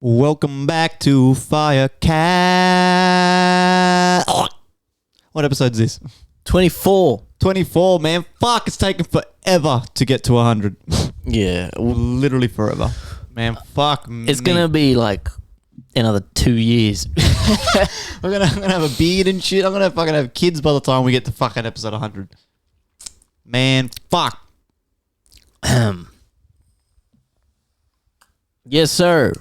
Welcome back to FireCast. Oh, what episode is this? 24. 24, man. Fuck, it's taken forever to get to 100. Yeah. Literally forever. Man, fuck me. It's going to be like another 2 years. I'm gonna have a beard and shit. I'm gonna fucking have kids by the time we get to fucking episode 100. Man, fuck. Yes, sir.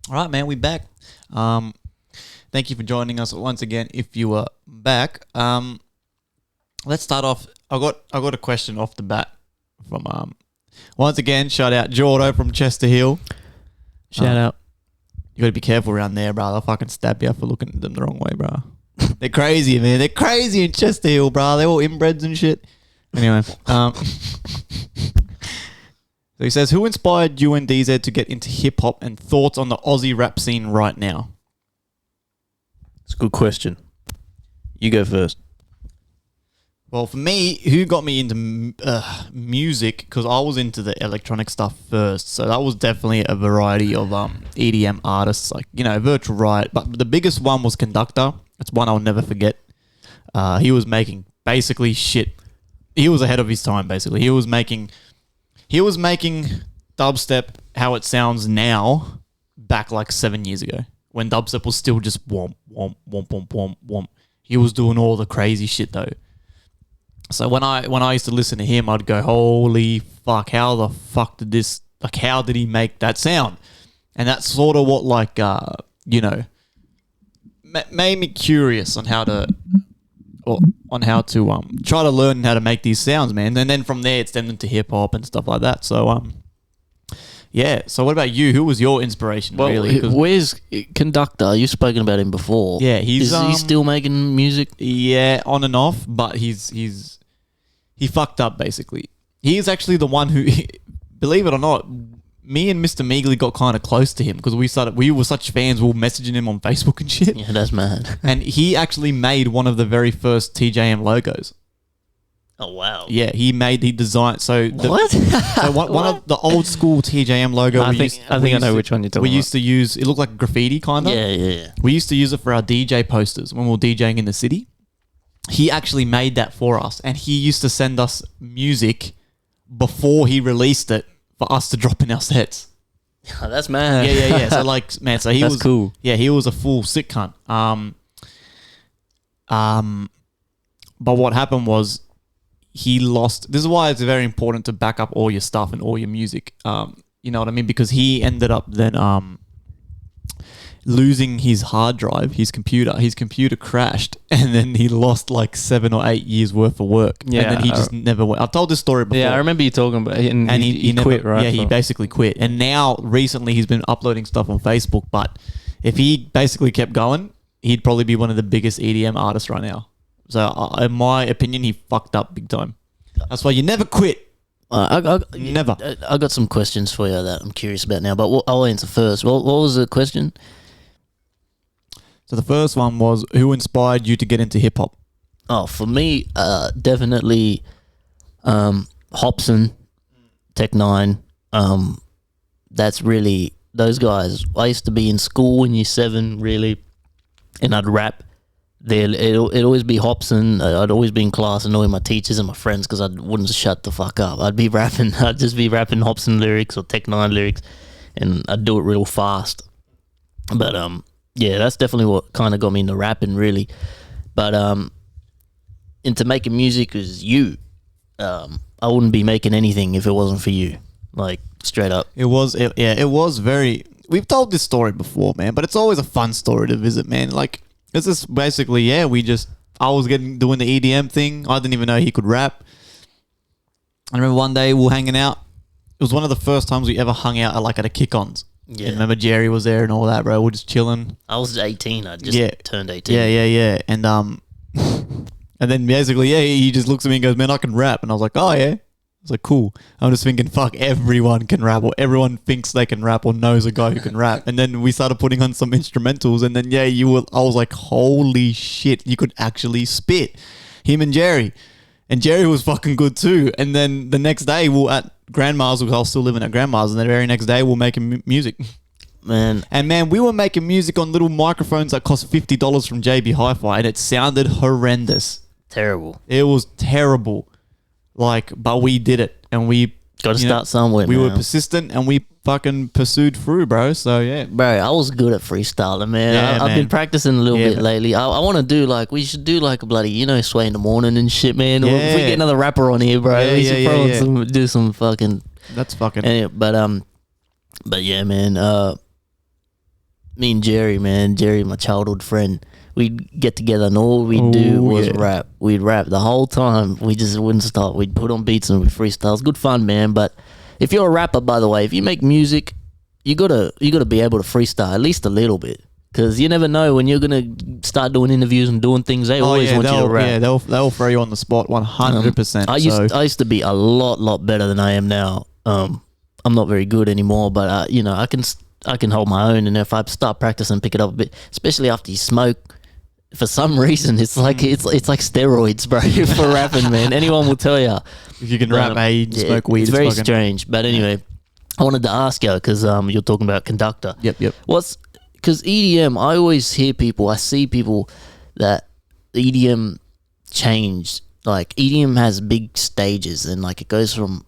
All right, man, we back. Thank you for joining us once again. If you are back, let's start off. I got a question off the bat from once again. Shout out Jordo from Chester Hill. Shout out. You got to be careful around there, bro. They'll fucking stab you for looking at them the wrong way, bro. They're crazy, man. They're crazy in Chester Hill, bro. They're all inbreds and shit. Anyway, so he says, who inspired you and DZ to get into hip-hop and thoughts on the Aussie rap scene right now? It's a good question. You go first. Well, for me, who got me into music, because I was into the electronic stuff first, so that was definitely a variety of EDM artists, like, you know, Virtual Riot, but the biggest one was Conductor. It's one I'll never forget. He was making basically shit. He was ahead of his time, basically. He was making dubstep how it sounds now back like 7 years ago when dubstep was still just womp, womp, womp, womp, womp, womp. He was doing all the crazy shit though. So when I used to listen to him, I'd go, holy fuck, how the fuck did this, like, how did he make that sound? And that's sort of what, like, you know, made me curious on how to try to learn how to make these sounds, man. And then from there, it's turned into hip hop and stuff like that. So, yeah. So what about you? Who was your inspiration, really? Where's Conductor? You've spoken about him before. Yeah, Is he still making music? Yeah, on and off, but he fucked up, basically. He's actually the one who, believe it or not, me and Mr. Meagley got kind of close to him because we were such fans. We were messaging him on Facebook and shit. Yeah, that's mad. And he actually made one of the very first TJM logos. Oh, wow. Yeah, he designed. So What? So one of the old school TJM logo. I think I know which one you're talking about. We used to use, it looked like graffiti kind of. Yeah. We used to use it for our DJ posters when we were DJing in the city. He actually made that for us, and he used to send us music before he released it for us to drop in our sets. Oh, that's mad. Yeah. So like, man, so he that's was cool. Yeah, he was a full sick cunt. But what happened was he lost. This is why it's very important to back up all your stuff and all your music. You know what I mean? Because he ended up then losing his hard drive, his computer crashed, and then he lost like 7 or 8 years worth of work. Yeah, and then he just never went. I've told this story before. Yeah, I remember you talking about it, and he never quit, right? Yeah, he basically quit. And now recently he's been uploading stuff on Facebook, but if he basically kept going, he'd probably be one of the biggest EDM artists right now. So in my opinion, he fucked up big time. That's why you never quit. Never. I got some questions for you that I'm curious about now, but I'll answer first. What was the question? So the first one was, who inspired you to get into hip hop? Oh, for me, definitely Hobson, Tech 9. That's really those guys. I used to be in school in year 7, really, and I'd rap. It'd always be Hobson. I'd always be in class annoying my teachers and my friends because I wouldn't shut the fuck up. I'd just be rapping Hobson lyrics or Tech 9 lyrics, and I'd do it real fast. But yeah, that's definitely what kind of got me into rapping, really. But into making music is you. I wouldn't be making anything if it wasn't for you. Like, straight up. It was very. We've told this story before, man, but it's always a fun story to visit, man. Like, this is basically, I was doing the EDM thing. I didn't even know he could rap. I remember one day we were hanging out. It was one of the first times we ever hung out at a kick-ons. Yeah. And remember Jerry was there and all that, bro. We're just chilling. I was 18. I just turned 18. Yeah. And and then basically, he just looks at me and goes, man, I can rap. And I was like, oh, yeah. I was like, cool. I'm just thinking, fuck, everyone can rap, or everyone thinks they can rap or knows a guy who can rap. And then we started putting on some instrumentals, and then, I was like, holy shit, you could actually spit. Him and Jerry. And Jerry was fucking good too. And then the next day, we were at Grandma's, because I was still living at Grandma's, and the very next day, we were making music. man. And man, we were making music on little microphones that cost $50 from JB Hi-Fi, and it sounded horrendous. Terrible. It was terrible. Like, but we did it, and we got to start somewhere. We were persistent, and we fucking pursued through, bro. So yeah, bro, I was good at freestyling, man. Yeah, I've been practicing a little bit man. lately. I want to do like, we should do like a bloody, Sway in the Morning and shit, man. Yeah. If we get another rapper on here, bro, we should do some fucking. That's fucking. Anyway, but yeah, man. Me and Jerry, my childhood friend, we'd get together and all we'd do was rap. We'd rap the whole time. We just wouldn't stop. We'd put on beats and we'd freestyle. It's good fun, man. But if you're a rapper, by the way, if you make music, you gotta be able to freestyle at least a little bit, because you never know when you're gonna start doing interviews and doing things. They always want you to rap. Yeah, they'll throw you on the spot 100%. I used to be a lot better than I am now. I'm not very good anymore, but I can hold my own, and if I start practicing, pick it up a bit, especially after you smoke. For some reason, it's like steroids, bro, for rapping, man. Anyone will tell you. If you can rap, you smoke weed. It's very strange. But anyway, I wanted to ask you, because you're talking about Conductor. Yep. Because EDM, I always hear people, I see people that EDM changed. Like, EDM has big stages, and like it goes from,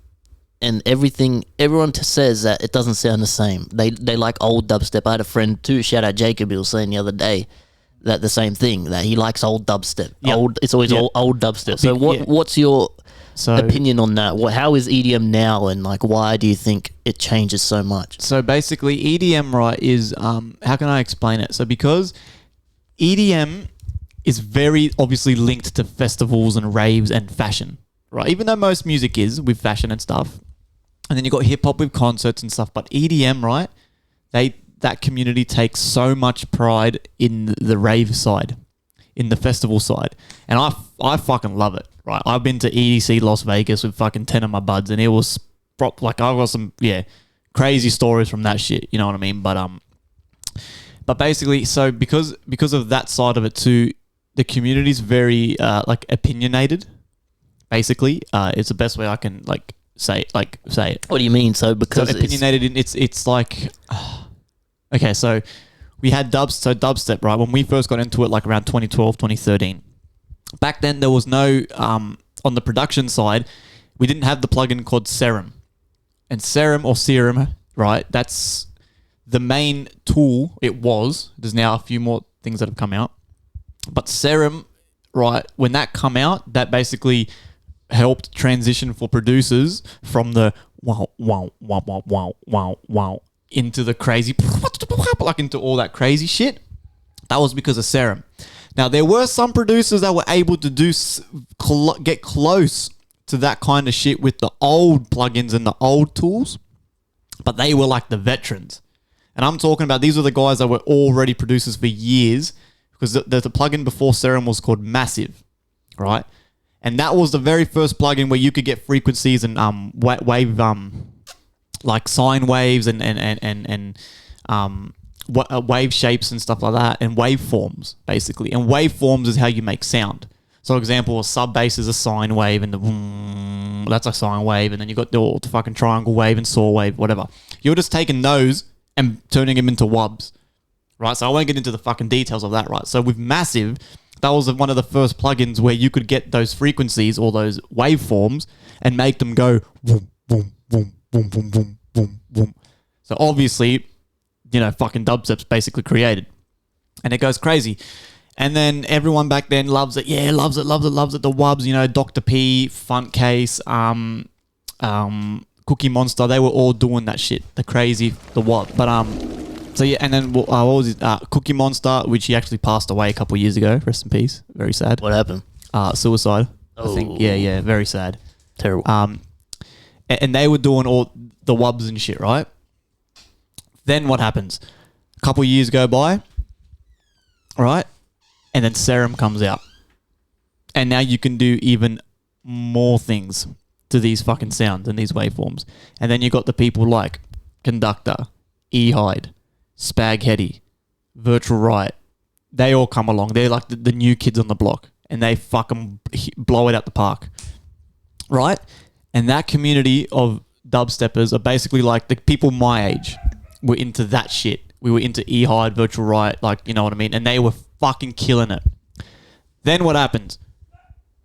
and everyone says that it doesn't sound the same. They like old dubstep. I had a friend too, shout out Jacob, he was saying the other day that the same thing, that he likes old dubstep. Yep. It's always old dubstep. So what's your opinion on that? How is EDM now, and like why do you think it changes so much? So basically EDM, right, is how can I explain it? So because EDM is very obviously linked to festivals and raves and fashion, right? Even though most music is with fashion and stuff. And then you got hip hop with concerts and stuff, but EDM, right? That community takes so much pride in the rave side, in the festival side. And I fucking love it, right? I've been to EDC Las Vegas with fucking 10 of my buds, and it was like, I've got some, crazy stories from that shit, you know what I mean? But basically, so because of that side of it too, the community's very like opinionated, basically. It's the best way I can say it. What do you mean? So because opinionated, it's like... Okay, so we had dubstep, right? When we first got into it, like around 2012, 2013. Back then, there was no, on the production side, we didn't have the plugin called Serum. And Serum, right? That's the main tool. It was. There's now a few more things that have come out. But Serum, right, when that come out, that basically helped transition for producers from the wow into the crazy, like into all that crazy shit. That was because of Serum. Now, there were some producers that were able to get close to that kind of shit with the old plugins and the old tools, but they were like the veterans. And I'm talking about, these were the guys that were already producers for years, because the plugin before Serum was called Massive, right? And that was the very first plugin where you could get frequencies and wave, like sine waves and wave shapes and stuff like that, and waveforms, basically. And waveforms is how you make sound. So, example, a sub bass is a sine wave, and that's a sine wave, and then you got the fucking triangle wave and saw wave, whatever. You're just taking those and turning them into wubs, right? So I won't get into the fucking details of that, right? So with Massive, that was one of the first plugins where you could get those frequencies or those waveforms and make them go boom, boom, boom, boom, boom, boom, boom, boom. So obviously, fucking dubstep's basically created. And it goes crazy. And then everyone back then loves it. Yeah, loves it. The wubs, Dr. P, Funkcase, Cookie Monster, they were all doing that shit. The wub. But, so yeah, and then what was it? Cookie Monster, which he actually passed away a couple of years ago. Rest in peace. Very sad. What happened? Suicide. I think. Yeah, very sad. Terrible. And they were doing all the wubs and shit, right? Then what happens? A couple of years go by, right? And then Serum comes out. And now you can do even more things to these fucking sounds and these waveforms. And then you got the people like Conductor, E-Hide, Spaghetti, Virtual Riot. They all come along. They're like the new kids on the block. And they fucking blow it out the park. Right? And that community of dubsteppers are basically like the people my age were into that shit. we were into E-Hide, Virtual Riot, like, you know what I mean? And they were fucking killing it. Then what happens?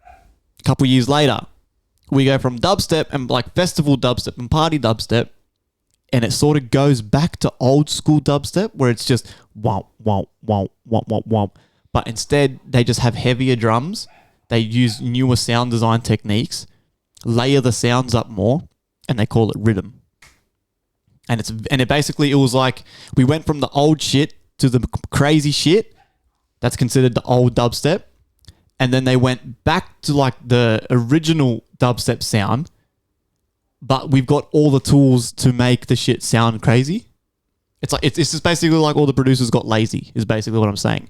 A couple years later, we go from dubstep and like festival dubstep and party dubstep, and it sort of goes back to old school dubstep where it's just womp, womp, womp, womp, womp, womp. But instead, they just have heavier drums. They use newer sound design techniques, layer the sounds up more, and they call it rhythm. And it was like we went from the old shit to the crazy shit that's considered the old dubstep, and then they went back to like the original dubstep sound, but we've got all the tools to make the shit sound crazy. It's just basically like all the producers got lazy is basically what I'm saying.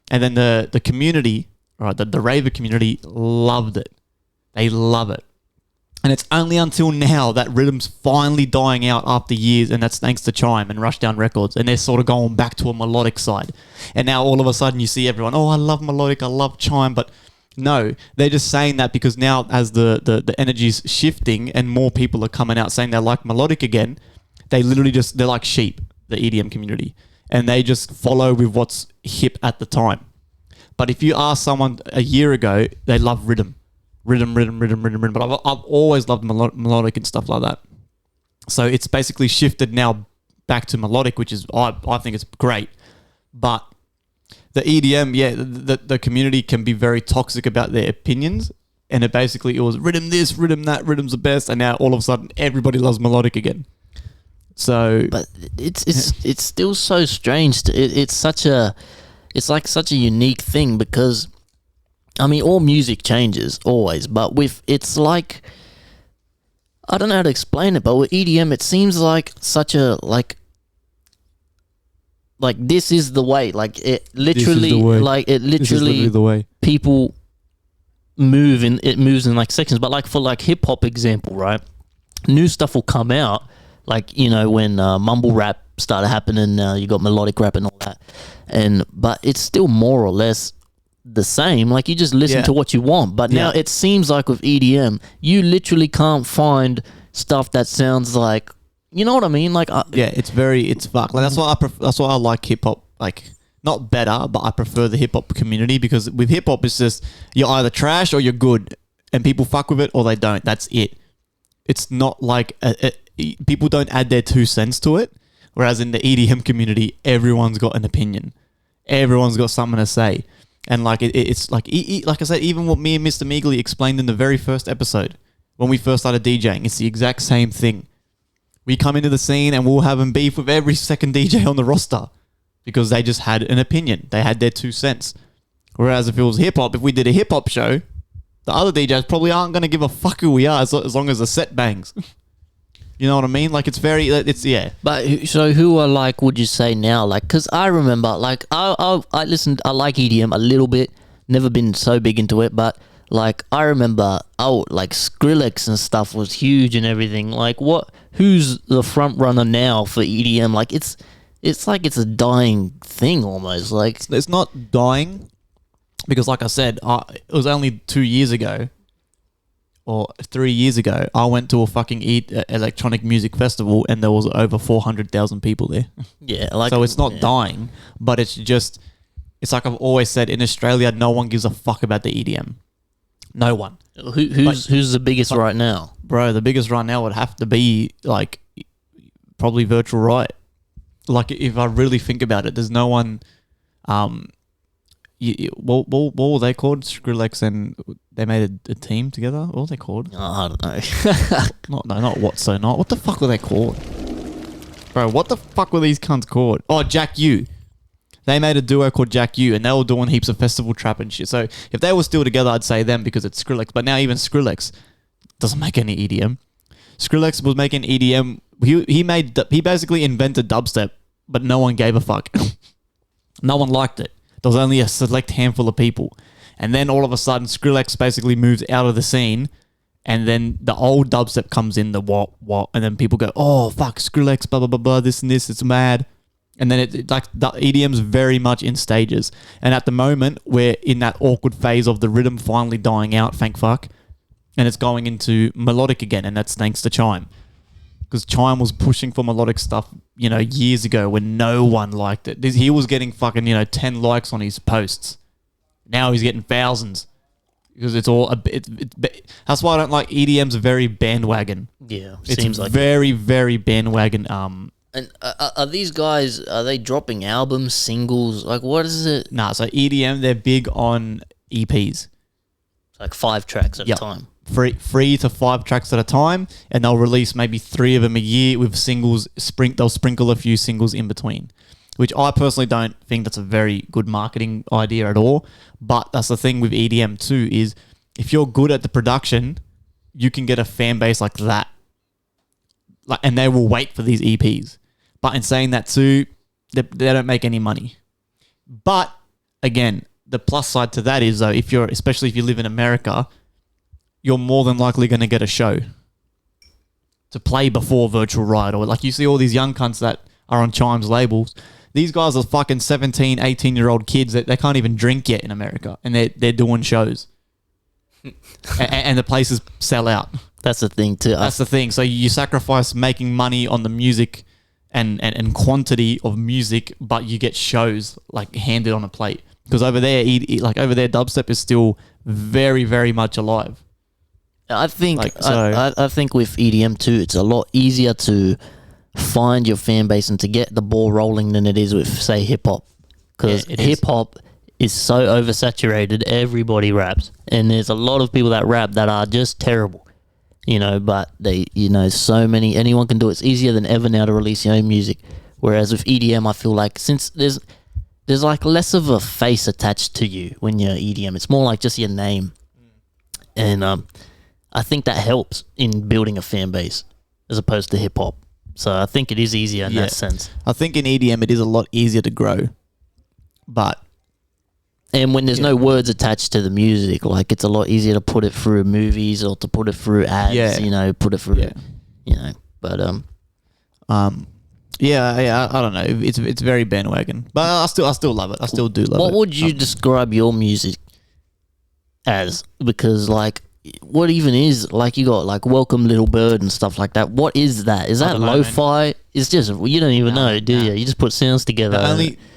And then the community, right, the raver community loved it. They love it. And it's only until now that rhythm's finally dying out after years, and that's thanks to Chime and Rushdown Records, and they're sort of going back to a melodic side. And now all of a sudden you see everyone, oh, I love melodic, I love Chime, but no, they're just saying that because now as the energy's shifting and more people are coming out saying they like melodic again, they're like sheep, the EDM community, and they just follow with what's hip at the time. But if you ask someone a year ago, they love rhythm. But I've always loved melodic and stuff like that. So it's basically shifted now back to melodic, which is, I think it's great. But the EDM, yeah, the community can be very toxic about their opinions. And it was rhythm this, rhythm that, rhythm's the best. And now all of a sudden everybody loves melodic again. So, but it's still so strange. It's like such a unique thing because, I mean, all music changes always, but it's like, I don't know how to explain it, but with EDM, it seems like such a, like this is the way, like it literally, the way. People moves in like sections, but like for like hip hop example, right? New stuff will come out, like, you know, when mumble rap started happening, you got melodic rap and all that, but it's still more or less the same. Like, you just listen to what you want. But now it seems like with EDM, you literally can't find stuff that sounds like, you know what I mean? Like, it's fucked. Like, that's why I like hip hop. Like, not better, but I prefer the hip hop community, because with hip hop, it's just you're either trash or you're good, and people fuck with it or they don't. That's it. It's not like people don't add their 2 cents to it. Whereas in the EDM community, everyone's got an opinion. Everyone's got something to say. And like it's like I said, even what me and Mr. Meagley explained in the very first episode when we first started DJing, it's the exact same thing. We come into the scene and we'll have them beef with every second DJ on the roster because they just had an opinion. They had their 2 cents. Whereas if it was hip hop, if we did a hip hop show, the other DJs probably aren't going to give a fuck who we are as long as the set bangs. You know what I mean? Like, yeah. But so who are, like, would you say now? Like, because I remember, like, I like EDM a little bit. Never been so big into it, but like, I remember, like Skrillex and stuff was huge and everything. Like, who's the front runner now for EDM? Like, it's like it's a dying thing almost. Like, it's not dying because, like I said, it was only 2 years ago. Or 3 years ago, I went to a fucking electronic music festival and there was over 400,000 people there. Yeah, like, so it's not dying, but it's like I've always said, in Australia, no one gives a fuck about the EDM. No one. Who's the biggest right now? Bro, the biggest right now would have to be like probably Virtual Riot. Like, if I really think about it, there's no one. What were they called? Skrillex and they made a team together. What were they called? Oh, I don't know. not What So Not. What the fuck were they called? Bro, what the fuck were these cunts called? Oh, Jack U. They made a duo called Jack U, and they were doing heaps of festival trap and shit. So if they were still together, I'd say them because it's Skrillex. But now even Skrillex doesn't make any EDM. Skrillex was making EDM. He basically invented dubstep, but no one gave a fuck. No one liked it. There was only a select handful of people. And then all of a sudden, Skrillex basically moves out of the scene, and then the old dubstep comes in, the what, and then people go, oh, fuck, Skrillex, blah, blah, blah, blah, this and this, it's mad. And then it like the EDM's very much in stages. And at the moment, we're in that awkward phase of the rhythm finally dying out, thank fuck. And it's going into melodic again, and that's thanks to Chime. because Chime was pushing for melodic stuff, years ago when no one liked it. He was getting fucking 10 likes on his posts. Now he's getting thousands because it's all that's why I don't like EDM's very bandwagon. Yeah, it's seems like very very bandwagon. And are these guys, are they dropping albums, singles? Like, what is it? Nah, so EDM, they're big on EPs. Like 5 tracks at a time. 3 to 5 tracks at a time, and they'll release maybe 3 of them a year with singles. They'll sprinkle a few singles in between, which I personally don't think that's a very good marketing idea at all. But that's the thing with EDM too, is if you're good at the production, you can get a fan base like that. And they will wait for these EPs. But in saying that too, they don't make any money. But again, the plus side to that is though, especially if you live in America, you're more than likely going to get a show to play before Virtual Riot. Or like you see all these young cunts that are on Chime's labels. These guys are fucking 17, 18-year-old kids that they can't even drink yet in America. And they're doing shows. and the places sell out. That's the thing too. That's the thing. So you sacrifice making money on the music and quantity of music, but you get shows like handed on a plate. Because over there, dubstep is still very, very much alive. I think I think with EDM too, it's a lot easier to find your fan base and to get the ball rolling than it is with, say, hip hop. Because hip hop is so oversaturated, everybody raps, and there's a lot of people that rap that are just terrible. But they, anyone can do it. It's easier than ever now to release your own music. Whereas with EDM, I feel like since there's like less of a face attached to you when you're EDM, it's more like just your name. And I think that helps in building a fan base as opposed to hip hop. So I think it is easier in that sense. I think in EDM it is a lot easier to grow. And when there's no words attached to the music, like it's a lot easier to put it through movies or to put it through ads, put it through, but I don't know. It's very bandwagon, but I still love it. I still do love it. What would you describe your music as? Because like, what even is, like, you got like Welcome Little Bird and stuff like that. What is that? Is that lo-fi? It's just, you don't even know, do you? You just put sounds together.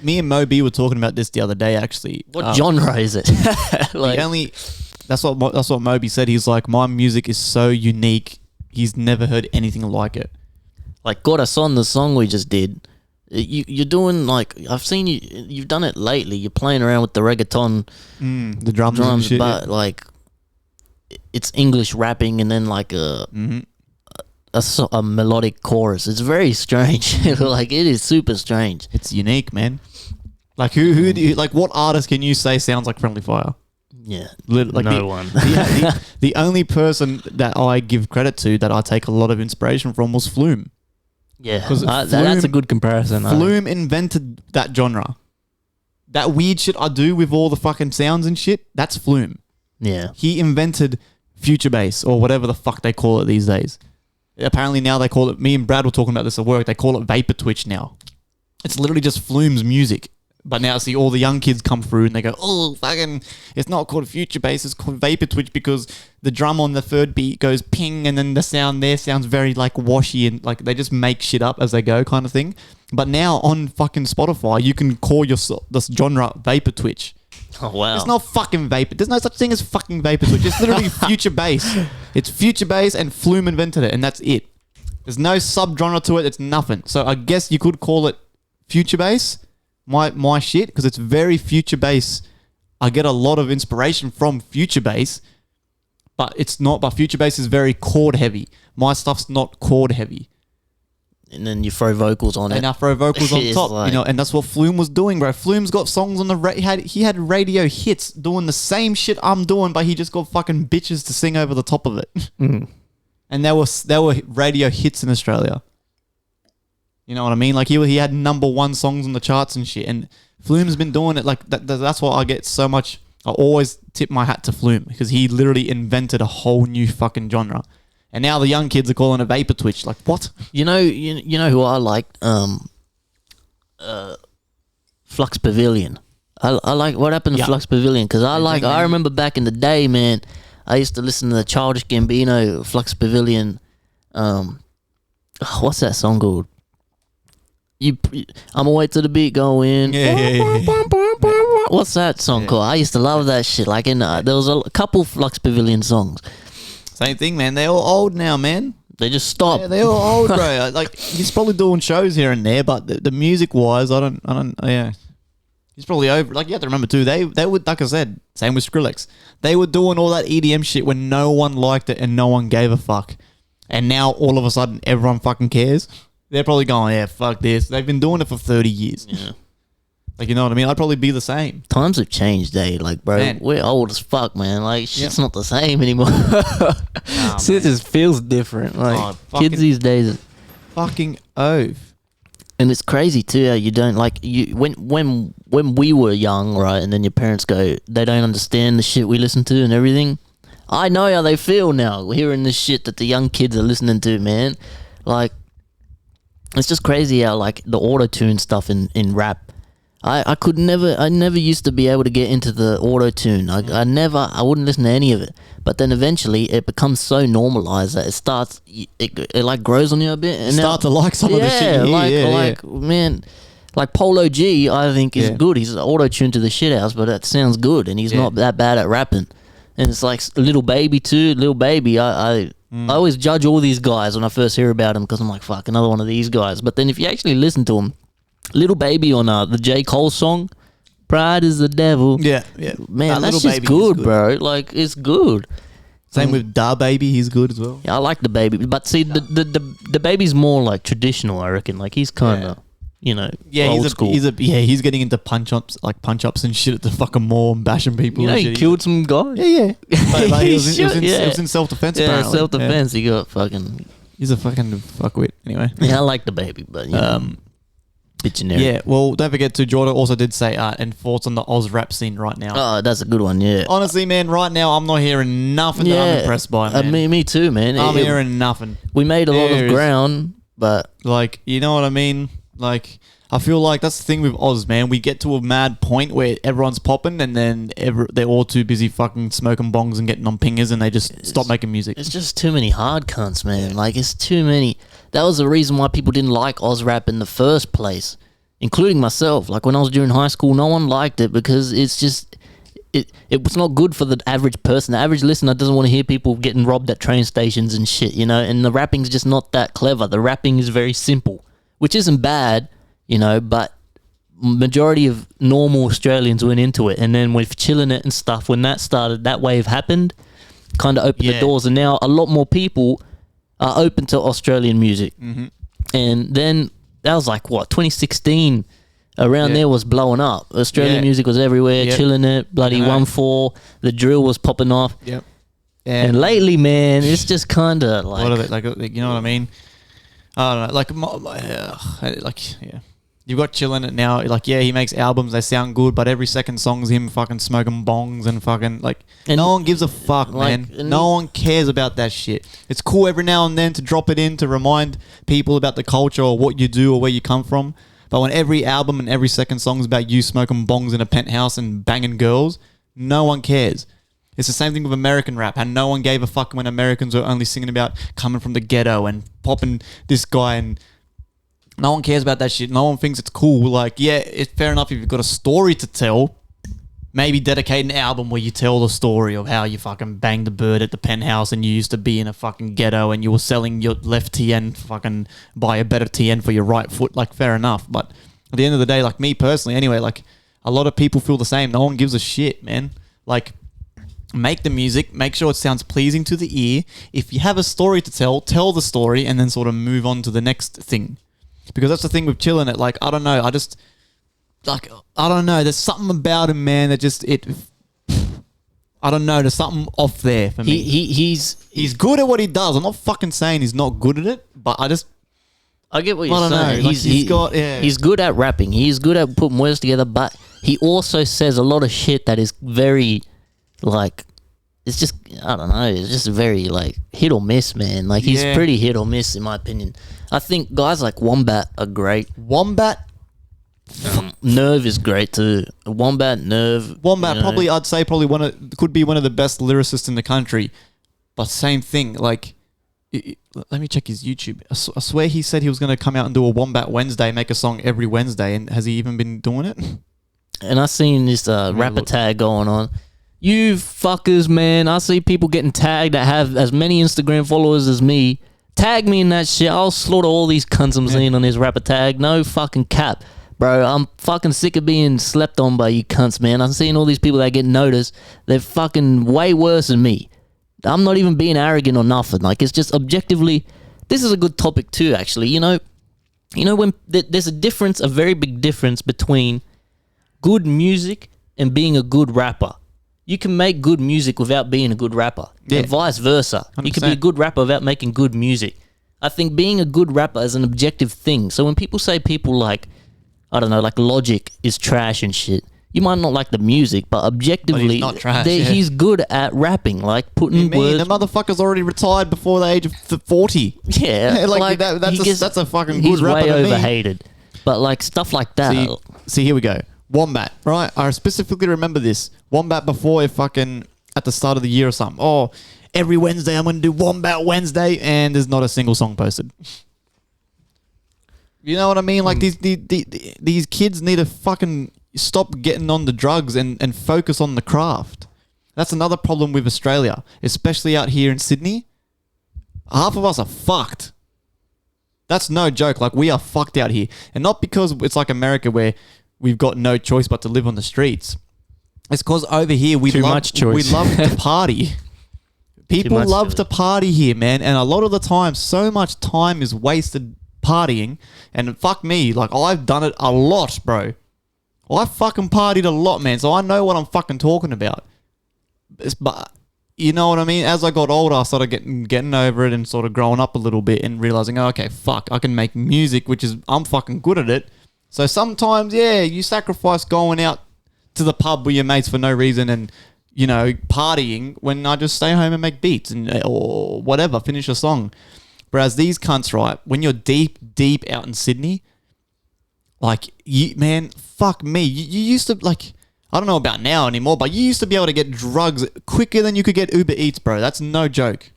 Me and Moby were talking about this the other day, actually. What genre is it? That's what Moby said. He's like, my music is so unique. He's never heard anything like it. Like God, I saw the song we just did. You're doing like, I've seen you've done it lately. You're playing around with the reggaeton, the drums and shit, but like it's English rapping and then like a melodic chorus. It's very strange. Like it is super strange. It's unique, man. Like who do you, like, what artist can you say sounds like FriendlyFire? Yeah, like no one. The only person that I give credit to that I take a lot of inspiration from was Flume. Yeah, that's a good comparison. Flume invented that genre. That weird shit I do with all the fucking sounds and shit, that's Flume. Yeah. He invented future bass or whatever the fuck they call it these days. Apparently now they call it, me and Brad were talking about this at work, they call it vapor twitch now. It's literally just Flume's music. But now see all the young kids come through and they go, oh, fucking, it's not called future bass, it's called vapor twitch because the drum on the third beat goes ping and then the sound there sounds very like washy and like they just make shit up as they go kind of thing. But now on fucking Spotify, you can call this genre vapor twitch. Oh, wow. It's not fucking vapor. There's no such thing as fucking vapor twitch. It's literally future bass. It's future bass and Flume invented it and that's it. There's no sub-genre to it. It's nothing. So I guess you could call it future bass. My shit, because it's very future bass. I get a lot of inspiration from future bass, but it's not. But future bass is very chord heavy. My stuff's not chord heavy. And then you throw vocals on it. And I throw vocals on top, like, and that's what Flume was doing, bro. Flume's got songs on the he had radio hits doing the same shit I'm doing, but he just got fucking bitches to sing over the top of it. And there were radio hits in Australia. You know what I mean? Like he had #1 songs on the charts and shit. And Flume's been doing it like that. That's why I get so much. I always tip my hat to Flume because he literally invented a whole new fucking genre. And now the young kids are calling it vapor twitch. Like what? You know who I liked? Flux Pavilion. I like what happened to Flux Pavilion because I remember back in the day, man. I used to listen to the Childish Gambino, Flux Pavilion. what's that song called? I'ma wait till the beat go in. Yeah. What's that song called? I used to love that shit. Like there was a couple Flux Pavilion songs. Same thing, man. They're all old now, man. They just stopped. Yeah, they're all old, bro. Like he's probably doing shows here and there, but the music wise, I don't. Yeah, he's probably over. Like you have to remember too. They would, like I said, same with Skrillex. They were doing all that EDM shit when no one liked it and no one gave a fuck. And now all of a sudden everyone fucking cares. They're probably going, yeah, fuck this. They've been doing it for 30 years. Yeah. Like, you know what I mean? I'd probably be the same. Times have changed, Like, bro, Man. we're old as fuck, man. Like, shit's not the same anymore. Nah, Shit just feels different. Like, kids these days. Fucking oath. And it's crazy too how you don't like you when we were young, right? And then your parents go, they don't understand the shit we listen to and everything. I know how they feel now, hearing the shit that the young kids are listening to, man. Like, it's just crazy how like the auto-tune stuff in rap. I never used to be able to get into the auto-tune. I wouldn't listen to any of it. But then eventually it becomes so normalized that it like grows on you a bit. And Start to like some of the shit. Man, like Polo G, I think is good. He's auto-tuned to the shit house, but that sounds good, and he's not that bad at rapping. And it's like Little Baby too. Little Baby, I always judge all these guys when I first hear about them because I'm like, fuck, another one of these guys. But then if you actually listen to them, Little Baby on the J. Cole song, Pride is the Devil. Yeah. Man, that's just good, bro. Like, it's good. Same with Da Baby, he's good as well. Yeah, I like the Baby. But see, the Baby's more like traditional, I reckon. Like, he's kind of, old school. He's getting into punch ups and shit at the fucking mall and bashing people. You know, and he shit. killed some guys. Yeah. But he was in self-defense, apparently. Yeah, self-defense. He got fucking... He's a fucking fuckwit, anyway. Yeah, I like the Baby, but, bit generic. Yeah, well, don't forget to, Jordan also did say, and thoughts on the Oz rap scene right now. Oh, that's a good one, yeah. Honestly, man, right now, I'm not hearing nothing that I'm impressed by, man. Me too, man. I'm hearing nothing. We made a lot of ground, but... Like, you know what I mean? Like, I feel like that's the thing with Oz, man. We get to a mad point where everyone's popping and then they're all too busy fucking smoking bongs and getting on pingers and they just stop making music. It's just too many hard cunts, man. Like, it's too many... That was the reason why people didn't like Oz rap in the first place, including myself. Like, when I was during high school, no one liked it because it's just... It was not good for the average person. The average listener doesn't want to hear people getting robbed at train stations and shit, you know? And the rapping's just not that clever. The rapping is very simple, which isn't bad, you know, but majority of normal Australians went into it. And then with Chilling It and stuff, when that started, that wave happened, kind of opened the doors. And now a lot more people are open to Australian music. Mm-hmm. And then that was like, 2016... Around there was blowing up. Australian music was everywhere. Chilling It, bloody 1-4. The drill was popping off. Yep. And lately, man, it's just kind of like... What of it? Like, you know what I mean? I don't know. You've got Chilling It now. Like, he makes albums. They sound good, but every second song's him fucking smoking bongs and fucking, like... And no one gives a fuck, man. No one cares about that shit. It's cool every now and then to drop it in to remind people about the culture or what you do or where you come from. But when every album and every second song is about you smoking bongs in a penthouse and banging girls, no one cares. It's the same thing with American rap. And no one gave a fuck when Americans were only singing about coming from the ghetto and popping this guy, and no one cares about that shit. No one thinks it's cool. Like, it's fair enough if you've got a story to tell. Maybe dedicate an album where you tell the story of how you fucking banged the bird at the penthouse and you used to be in a fucking ghetto and you were selling your left TN fucking buy a better TN for your right foot. Like, fair enough. But at the end of the day, like me personally anyway, like a lot of people feel the same. No one gives a shit, man. Like, make the music, make sure it sounds pleasing to the ear. If you have a story to tell the story and then sort of move on to the next thing. Because that's the thing with Chilling It. Like, I don't know. I don't know. There's something about him, man, that just I don't know. There's something off there for me. He's good at what he does. I'm not fucking saying he's not good at it, but I get what you're saying. Know. He's good at rapping. He's good at putting words together, but he also says a lot of shit that is very, like, it's just, I don't know. It's just very, like, hit or miss, man. Like, he's pretty hit or miss, in my opinion. I think guys like Wombat are great. Wombat? Nerve is great too. Nerve. Probably, I'd say could be one of the best lyricists in the country. But same thing, like, Let me check his YouTube. I swear he said he was going to come out and do a Wombat Wednesday, make a song every Wednesday, and has he even been doing it? And I seen this rapper tag going on. You fuckers, man. I see people getting tagged that have as many Instagram followers as me. Tag me in that shit. I'll slaughter all these cunts I'm seeing on this rapper tag. No fucking cap. Bro, I'm fucking sick of being slept on by you cunts, man. I'm seeing all these people that get noticed. They're fucking way worse than me. I'm not even being arrogant or nothing. Like, it's just objectively... This is a good topic too, actually. You know when there's a difference, a very big difference between good music and being a good rapper. You can make good music without being a good rapper. Yeah. And vice versa. 100%. You can be a good rapper without making good music. I think being a good rapper is an objective thing. So when people say people like, I don't know, like Logic is trash and shit, you might not like the music, but objectively, he's not trash, he's good at rapping, like putting words. The motherfucker's already retired before the age of 40. Yeah, like that's a fucking good rapper. He's way to me. overhated. But like stuff like that. See, here we go. Wombat, right? I specifically remember this. Wombat before it fucking at the start of the year or something. Oh, every Wednesday I'm going to do Wombat Wednesday, and there's not a single song posted. You know what I mean? Like these kids need to fucking stop getting on the drugs and focus on the craft. That's another problem with Australia, especially out here in Sydney. Half of us are fucked. That's no joke. Like, we are fucked out here. And not because it's like America where we've got no choice but to live on the streets. It's because over here we love to party. People love to party here, man. And a lot of the time, so much time is wasted partying. And fuck me, like, I've done it a lot, bro. I fucking partied a lot, man, so I know what I'm fucking talking about. But you know what I mean? As I got older, I started getting over it and sort of growing up a little bit and realizing, oh, okay, fuck, I can make music, I'm fucking good at it. So sometimes, yeah, you sacrifice going out to the pub with your mates for no reason and, you know, partying when I just stay home and make beats or whatever, finish a song. Whereas these cunts, right, when you're deep out in Sydney, like, man, fuck me. You used to, like, I don't know about now anymore, but you used to be able to get drugs quicker than you could get Uber Eats, bro. That's no joke.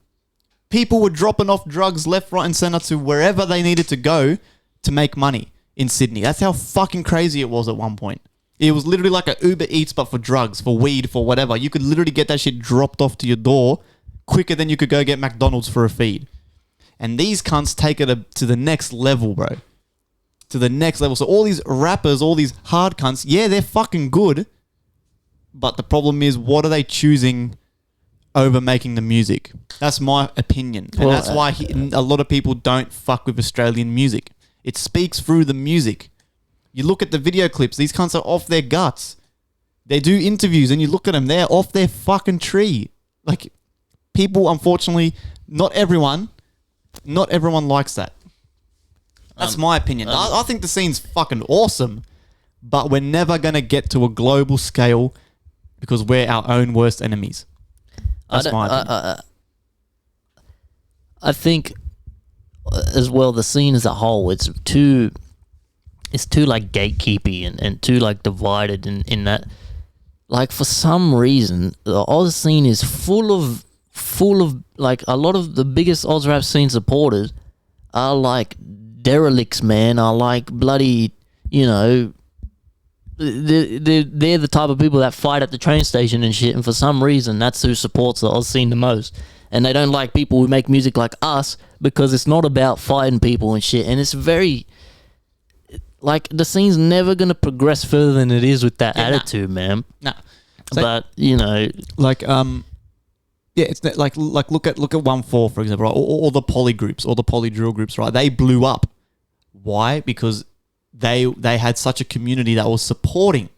People were dropping off drugs left, right, and center to wherever they needed to go to make money in Sydney. That's how fucking crazy it was at one point. It was literally like a Uber Eats, but for drugs, for weed, for whatever. You could literally get that shit dropped off to your door quicker than you could go get McDonald's for a feed. And these cunts take it to the next level, bro. To the next level. So all these rappers, all these hard cunts, yeah, they're fucking good. But the problem is, what are they choosing over making the music? That's my opinion. And that's why a lot of people don't fuck with Australian music. It speaks through the music. You look at the video clips, these cunts are off their guts. They do interviews and you look at them, they're off their fucking tree. Like, people, unfortunately, not everyone likes that. That's my opinion. I think the scene's fucking awesome, but we're never going to get to a global scale because we're our own worst enemies. That's my opinion. I think as well, the scene as a whole, it's too like gatekeepy and too like divided in that, like, for some reason the Oz scene is full of like, a lot of the biggest Oz rap scene supporters are like derelicts, man. Are like bloody, you know, they're the type of people that fight at the train station and shit, and for some reason that's who supports the Oz scene the most. And they don't like people who make music like us because it's not about fighting people and shit. And it's very, like, the scene's never gonna progress further than it is with that attitude, man. Nah. So, but you know, like, yeah, it's like look at 1-4, for example, right? Or the poly groups or the poly drill groups, right? They blew up. Why? Because they had such a community that was supporting,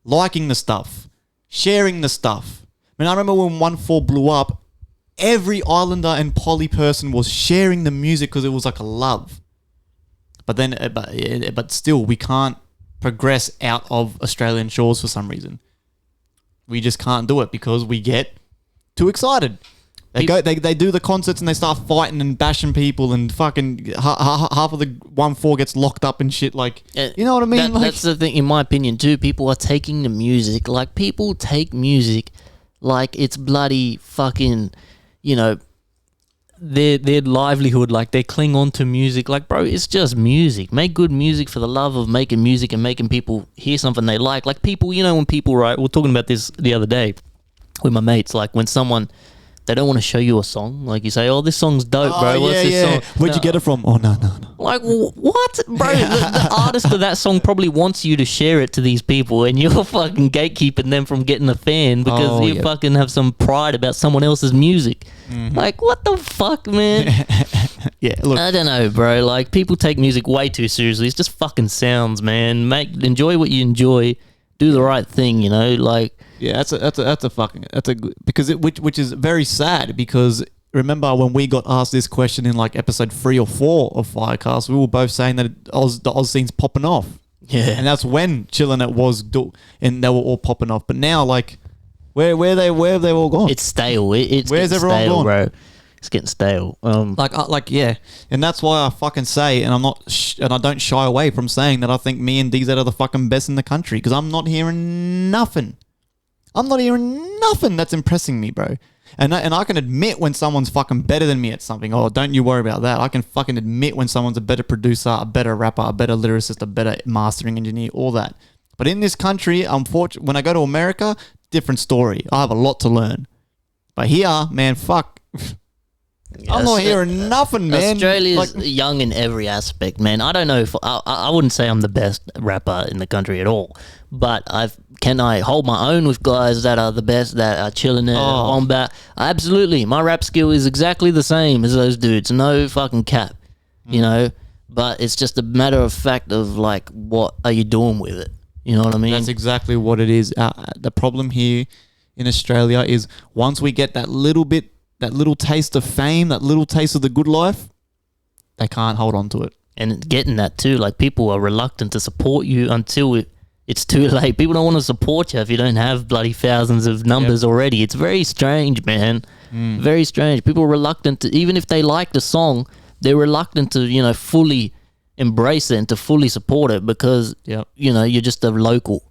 liking the stuff, sharing the stuff. I mean, I remember when 1-4 blew up, every Islander and poly person was sharing the music because it was like a love. But then, but still, we can't progress out of Australian shores for some reason. We just can't do it because we get too excited. They do the concerts and they start fighting and bashing people and fucking half of the 1-4 gets locked up and shit. Like, you know what I mean? That's the thing, in my opinion, too. People are taking the music, like, people take music like it's bloody fucking, you know, their livelihood, like they cling on to music. Like, bro, it's just music. Make good music for the love of making music and making people hear something they like. Like people, when people write, we're talking about this the other day with my mates, like when someone, they don't want to show you a song. Like you say, oh, this song's dope, bro. What's this song? Where'd you get it from? Oh, no. Like, what? Bro, the artist of that song probably wants you to share it to these people, and you're fucking gatekeeping them from getting a fan because you fucking have some pride about someone else's music. Mm-hmm. Like, what the fuck, man? Yeah, look. I don't know, bro. Like, people take music way too seriously. It's just fucking sounds, man. Enjoy what you enjoy. Do the right thing, like... Yeah, which is very sad, because remember when we got asked this question in like episode 3 or 4 of FireCast, we were both saying that the Oz scene's popping off. Yeah. And that's when Chillin' It was and they were all popping off. But now, like, where have they all gone? It's stale. Where's everyone stale, gone? Bro? It's getting stale. Yeah, and that's why I fucking say, and I'm not, and I don't shy away from saying that I think me and DZ are the fucking best in the country, because I'm not hearing nothing. I'm not hearing nothing that's impressing me, bro. And I can admit when someone's fucking better than me at something. Oh, don't you worry about that. I can fucking admit when someone's a better producer, a better rapper, a better lyricist, a better mastering engineer, all that. But in this country, unfortunately, when I go to America, different story. I have a lot to learn. But here, man, fuck. I'm not hearing nothing, man. Australia's young in every aspect, man. I don't know if I wouldn't say I'm the best rapper in the country at all, but can I hold my own with guys that are the best, that are chilling there on bat? Absolutely. My rap skill is exactly the same as those dudes. No fucking cap, but it's just a matter of fact of like, what are you doing with it? You know what I mean? That's exactly what it is. The problem here in Australia is once we get that little taste of fame, that little taste of the good life, they can't hold on to it. And getting that too, like people are reluctant to support you until it's too late. People don't want to support you if you don't have bloody thousands of numbers already. It's very strange, man. Very strange. People are reluctant to, even if they like the song, they're reluctant to, fully embrace it and to fully support it because, you're just a local.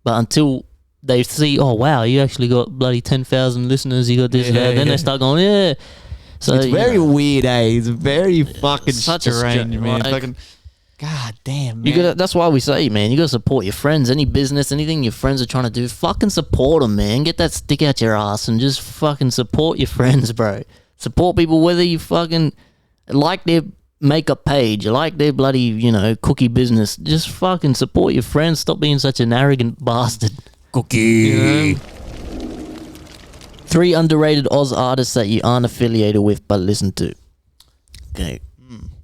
But until they see, oh wow, you actually got bloody 10,000 listeners, you got this, that. Then they start going, yeah. So it's very weird, It's very fucking such strange, man. Like, fucking, God damn, man. That's why we say, man, you gotta support your friends. Any business, anything your friends are trying to do, fucking support them, man. Get that stick out your ass and just fucking support your friends, bro. Support people whether you fucking like their makeup page, you like their bloody, cookie business. Just fucking support your friends. Stop being such an arrogant bastard. Cookie. 3 underrated Oz artists that you aren't affiliated with but listen to. Okay.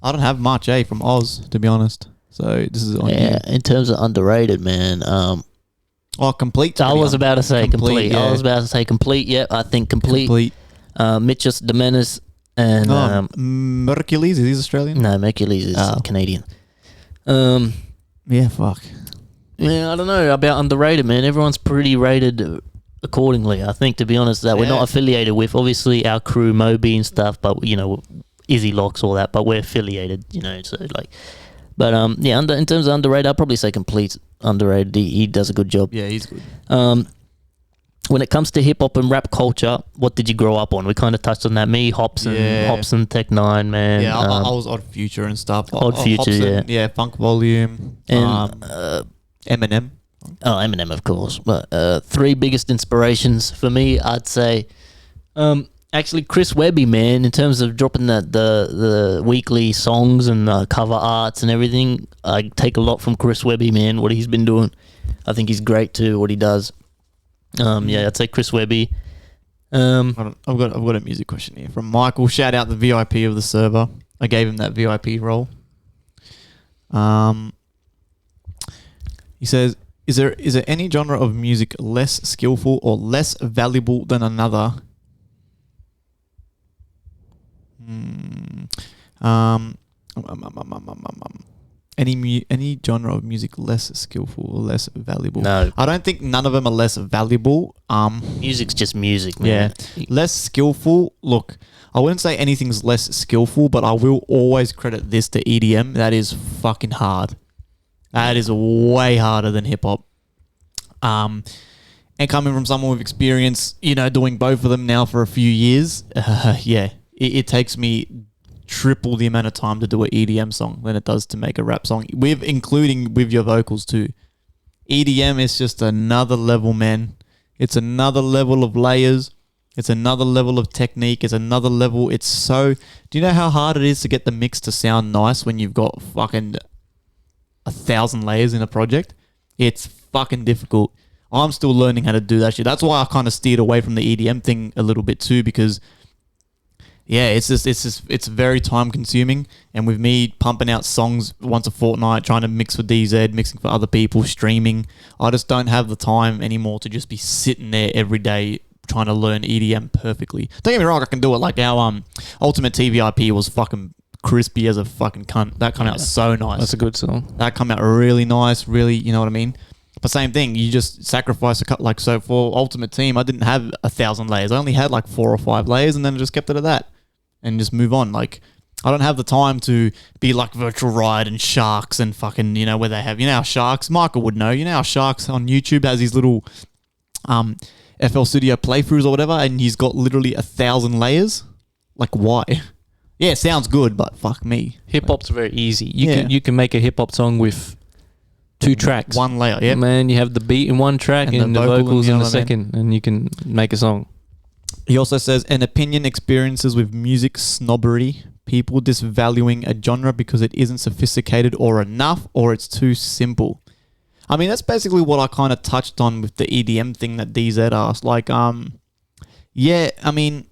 I don't have much, from Oz, to be honest. So this is on you. In terms of underrated, man. Complete. I was about to say complete. Yeah. I was about to say complete. Yep, I think complete. Mitchus de Menace and Mercules. Is he Australian? No, Mercules is Canadian. Yeah, fuck. Yeah, I don't know about underrated, man. Everyone's pretty rated accordingly. I think, to be honest, that we're not affiliated with. Obviously, our crew, Moby and stuff, but Izzy Locks, all that. But we're affiliated, So like, but in terms of underrated, I'd probably say complete underrated. He does a good job. Yeah, he's good. When it comes to hip hop and rap culture, what did you grow up on? We kind of touched on that. Me, Hobson, Tech Nine, man. Yeah, I was Odd Future and stuff. Odd Future, Hobson, yeah, Funk Volume, and Eminem. Oh, Eminem, of course. But 3 biggest inspirations for me, I'd say, actually Chris Webby, man. In terms of dropping the weekly songs and cover arts and everything, I take a lot from Chris Webby, man. What he's been doing, I think he's great too. What he does. I'd say Chris Webby. I've got a music question here from Michael. Shout out the VIP of the server. I gave him that VIP role. He says, is there any genre of music less skillful or less valuable than another? Any genre of music less skillful or less valuable? No. I don't think none of them are less valuable. Music's just music, man. Yeah. Less skillful. Look, I wouldn't say anything's less skillful, but I will always credit this to EDM. That is fucking hard. That is way harder than hip hop. And coming from someone with experience, doing both of them now for a few years, it takes me triple the amount of time to do an EDM song than it does to make a rap song, including with your vocals too. EDM is just another level, man. It's another level of layers. It's another level of technique. It's another level. It's so... Do you know how hard it is to get the mix to sound nice when you've got fucking 1,000 layers in a project? It's fucking difficult. I'm still learning how to do that shit. That's why I kind of steered away from the EDM thing a little bit too, because it's very time consuming. And with me pumping out songs once a fortnight, trying to mix for DZ, mixing for other people, streaming, I just don't have the time anymore to just be sitting there every day trying to learn EDM perfectly. Don't get me wrong, I can do it. Like our Ultimate TVIP was fucking crispy as a fucking cunt. That came out so nice. That's a good song. That come out really nice, really, you know what I mean? But same thing, you just sacrifice a cut. Like, so for Ultimate Team, I didn't have 1,000 layers. I only had like 4 or 5 layers, and then I just kept it at that and just move on. Like, I don't have the time to be like Virtual Ride and Sharks and fucking, you know, where they have, you know how Sharks, Michael would know, you know how Sharks on YouTube has these little FL Studio playthroughs or whatever, and he's got literally 1,000 layers. Like, why? Yeah, it sounds good, but fuck me. Hip hop's very easy. You can make a hip hop song with 2 tracks. One layer, yeah. Man, you have the beat in one track and the vocals in the second, and you can make a song. He also says, an opinion experiences with music snobbery, people disvaluing a genre because it isn't sophisticated or enough, or it's too simple. I mean, that's basically what I kind of touched on with the EDM thing that DZ asked. Like, yeah, I mean,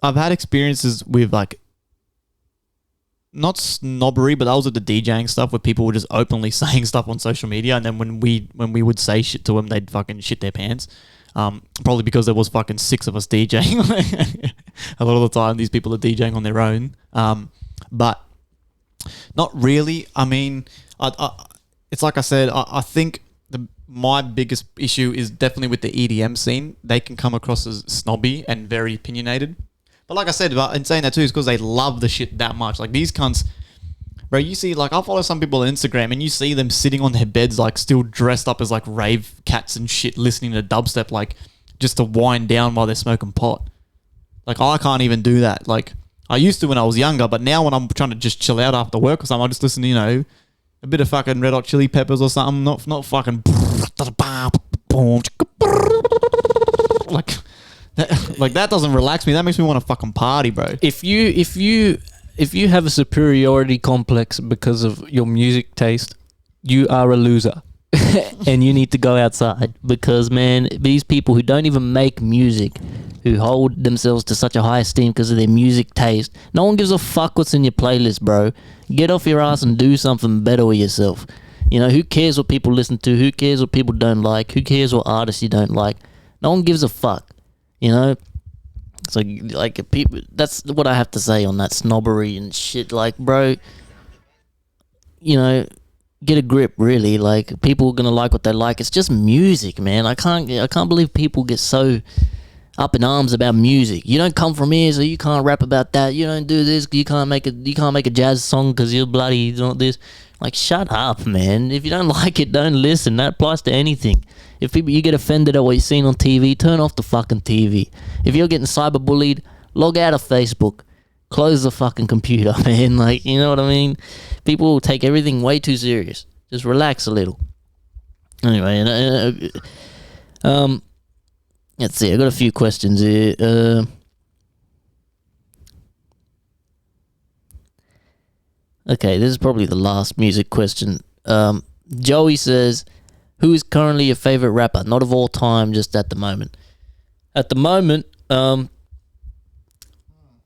I've had experiences with like, not snobbery, but that was with the DJing stuff where people were just openly saying stuff on social media, and then when we would say shit to them, they'd fucking shit their pants. Probably because there was fucking 6 of us DJing. A lot of the time, these people are DJing on their own. But not really. I mean, it's like I said, I think my biggest issue is definitely with the EDM scene. They can come across as snobby and very opinionated. But like I said, in saying that too, is because they love the shit that much. Like these cunts, bro, you see, like I follow some people on Instagram and you see them sitting on their beds, like still dressed up as like rave cats and shit, listening to dubstep, like just to wind down while they're smoking pot. Like I can't even do that. Like I used to when I was younger, but now when I'm trying to just chill out after work or something, I just listen to, you know, a bit of fucking Red Hot Chili Peppers or something. Not fucking like. That doesn't relax me. That makes me want to fucking party, bro. If you have a superiority complex because of your music taste, you are a loser. And you need to go outside because, man, these people who don't even make music, who hold themselves to such a high esteem because of their music taste, no one gives a fuck what's in your playlist, bro. Get off your ass and do something better with yourself. You know, who cares what people listen to? Who cares what people don't like? Who cares what artists you don't like? No one gives a fuck. You know, so like people. That's what I have to say on that snobbery and shit. Like, bro, you know, get a grip. Really, like people are gonna like what they like. It's just music, man. I can't believe people get so up in arms about music. You don't come from here, so you can't rap about that. You don't do this. You can't make a jazz song because you're bloody not this. Like, shut up, man. If you don't like it, don't listen. That applies to anything. If you get offended at what you're seeing on TV, turn off the fucking TV. If you're getting cyberbullied, log out of Facebook. Close the fucking computer, man. Like, you know what I mean? People take everything way too serious. Just relax a little. Anyway, let's see. I got a few questions here. Okay, this is probably the last music question. Joey says, who is currently your favorite rapper? Not of all time, just at the moment. At the moment,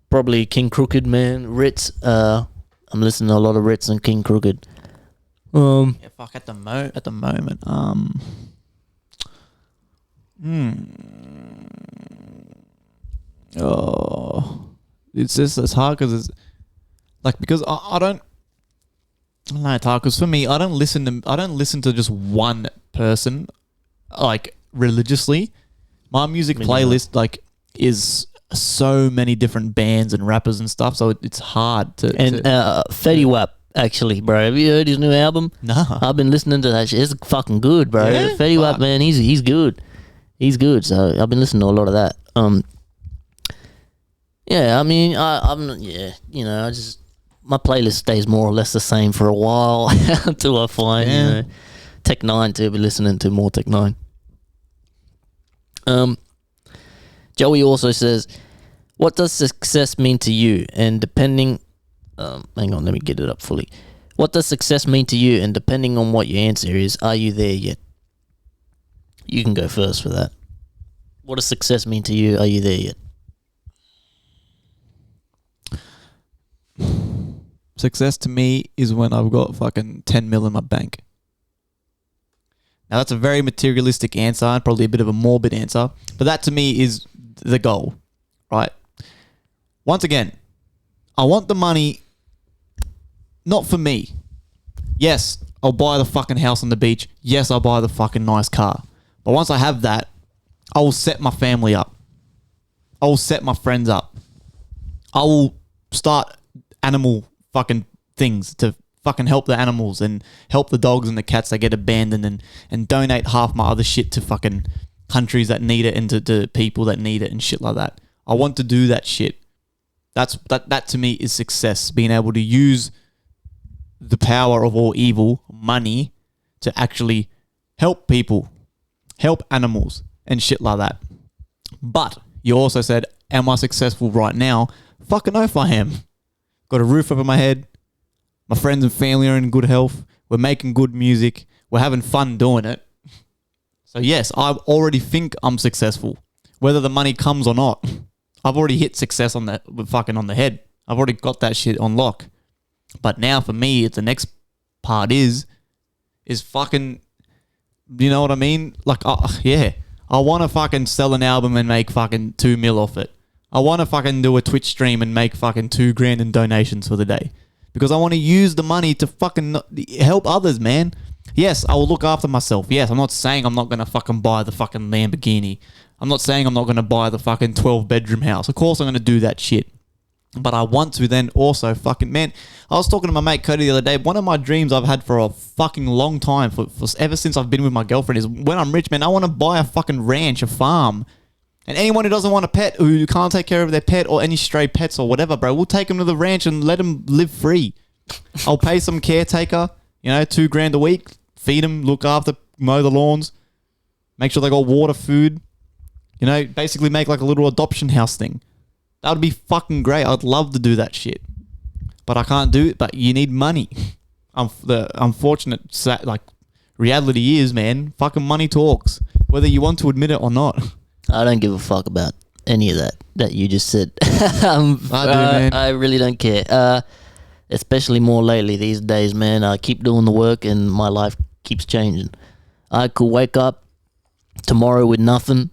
probably King Crooked, man. Ritz. I'm listening to a lot of Ritz and King Crooked. Yeah, fuck, at the moment. Oh, it's just, it's hard because it's like, because I don't know, because for me, I don't listen to just one person like religiously. My music playlist like is so many different bands and rappers and stuff, so it's hard to. And Fetty Wap, actually, bro. Have you heard his new album? No. I've been listening to that shit. It's fucking good, bro. Yeah? Fetty Wap, man, he's good. He's good. So I've been listening to a lot of that. Yeah, I mean, I just my playlist stays more or less the same for a while until I find Tech Nine to be listening to more Tech Nine. Joey also says, "What does success mean to you?" And depending, hang on, let me get it up fully. What does success mean to you? And depending on what your answer is, are you there yet? You can go first for that. What does success mean to you? Are you there yet? Success to me is when I've got fucking 10 mil in my bank. Now that's a very materialistic answer and probably a bit of a morbid answer, but that to me is the goal, right? Once again, I want the money not for me. Yes, I'll buy the fucking house on the beach. Yes, I'll buy the fucking nice car. But once I have that, I will set my family up. I will set my friends up. I will start animal fucking things to fucking help the animals and help the dogs and the cats that get abandoned and donate half my other shit to fucking countries that need it and to people that need it and shit like that. I want to do that shit. That to me is success. Being able to use the power of all evil, money, to actually help people, help animals and shit like that. But you also said, am I successful right now? Fucking oath I am. Got a roof over my head. My friends and family are in good health. We're making good music. We're having fun doing it. So yes, I already think I'm successful. Whether the money comes or not, I've already hit success on the head. I've already got that shit on lock. But now for me, the next part is fucking, you know what I mean? Like, yeah, I want to fucking sell an album and make fucking 2 mil off it. I want to fucking do a Twitch stream and make fucking $2,000 in donations for the day. Because I want to use the money to fucking help others, man. Yes, I will look after myself. Yes, I'm not saying I'm not going to fucking buy the fucking Lamborghini. I'm not saying I'm not going to buy the fucking 12-bedroom house. Of course I'm going to do that shit. But I want to then also fucking... Man, I was talking to my mate Cody the other day. One of my dreams I've had for a fucking long time, for ever since I've been with my girlfriend, is when I'm rich, man, I want to buy a fucking ranch, a farm. And anyone who doesn't want a pet, who can't take care of their pet or any stray pets or whatever, bro, we'll take them to the ranch and let them live free. I'll pay some caretaker, $2,000 a week, feed them, look after, mow the lawns, make sure they got water, food, basically make like a little adoption house thing. That would be fucking great. I'd love to do that shit. But I can't do it, but you need money. The unfortunate reality is, man, fucking money talks, whether you want to admit it or not. I don't give a fuck about any of that you just said. I do, man. I really don't care. Especially more lately these days, man. I keep doing the work and my life keeps changing. I could wake up tomorrow with nothing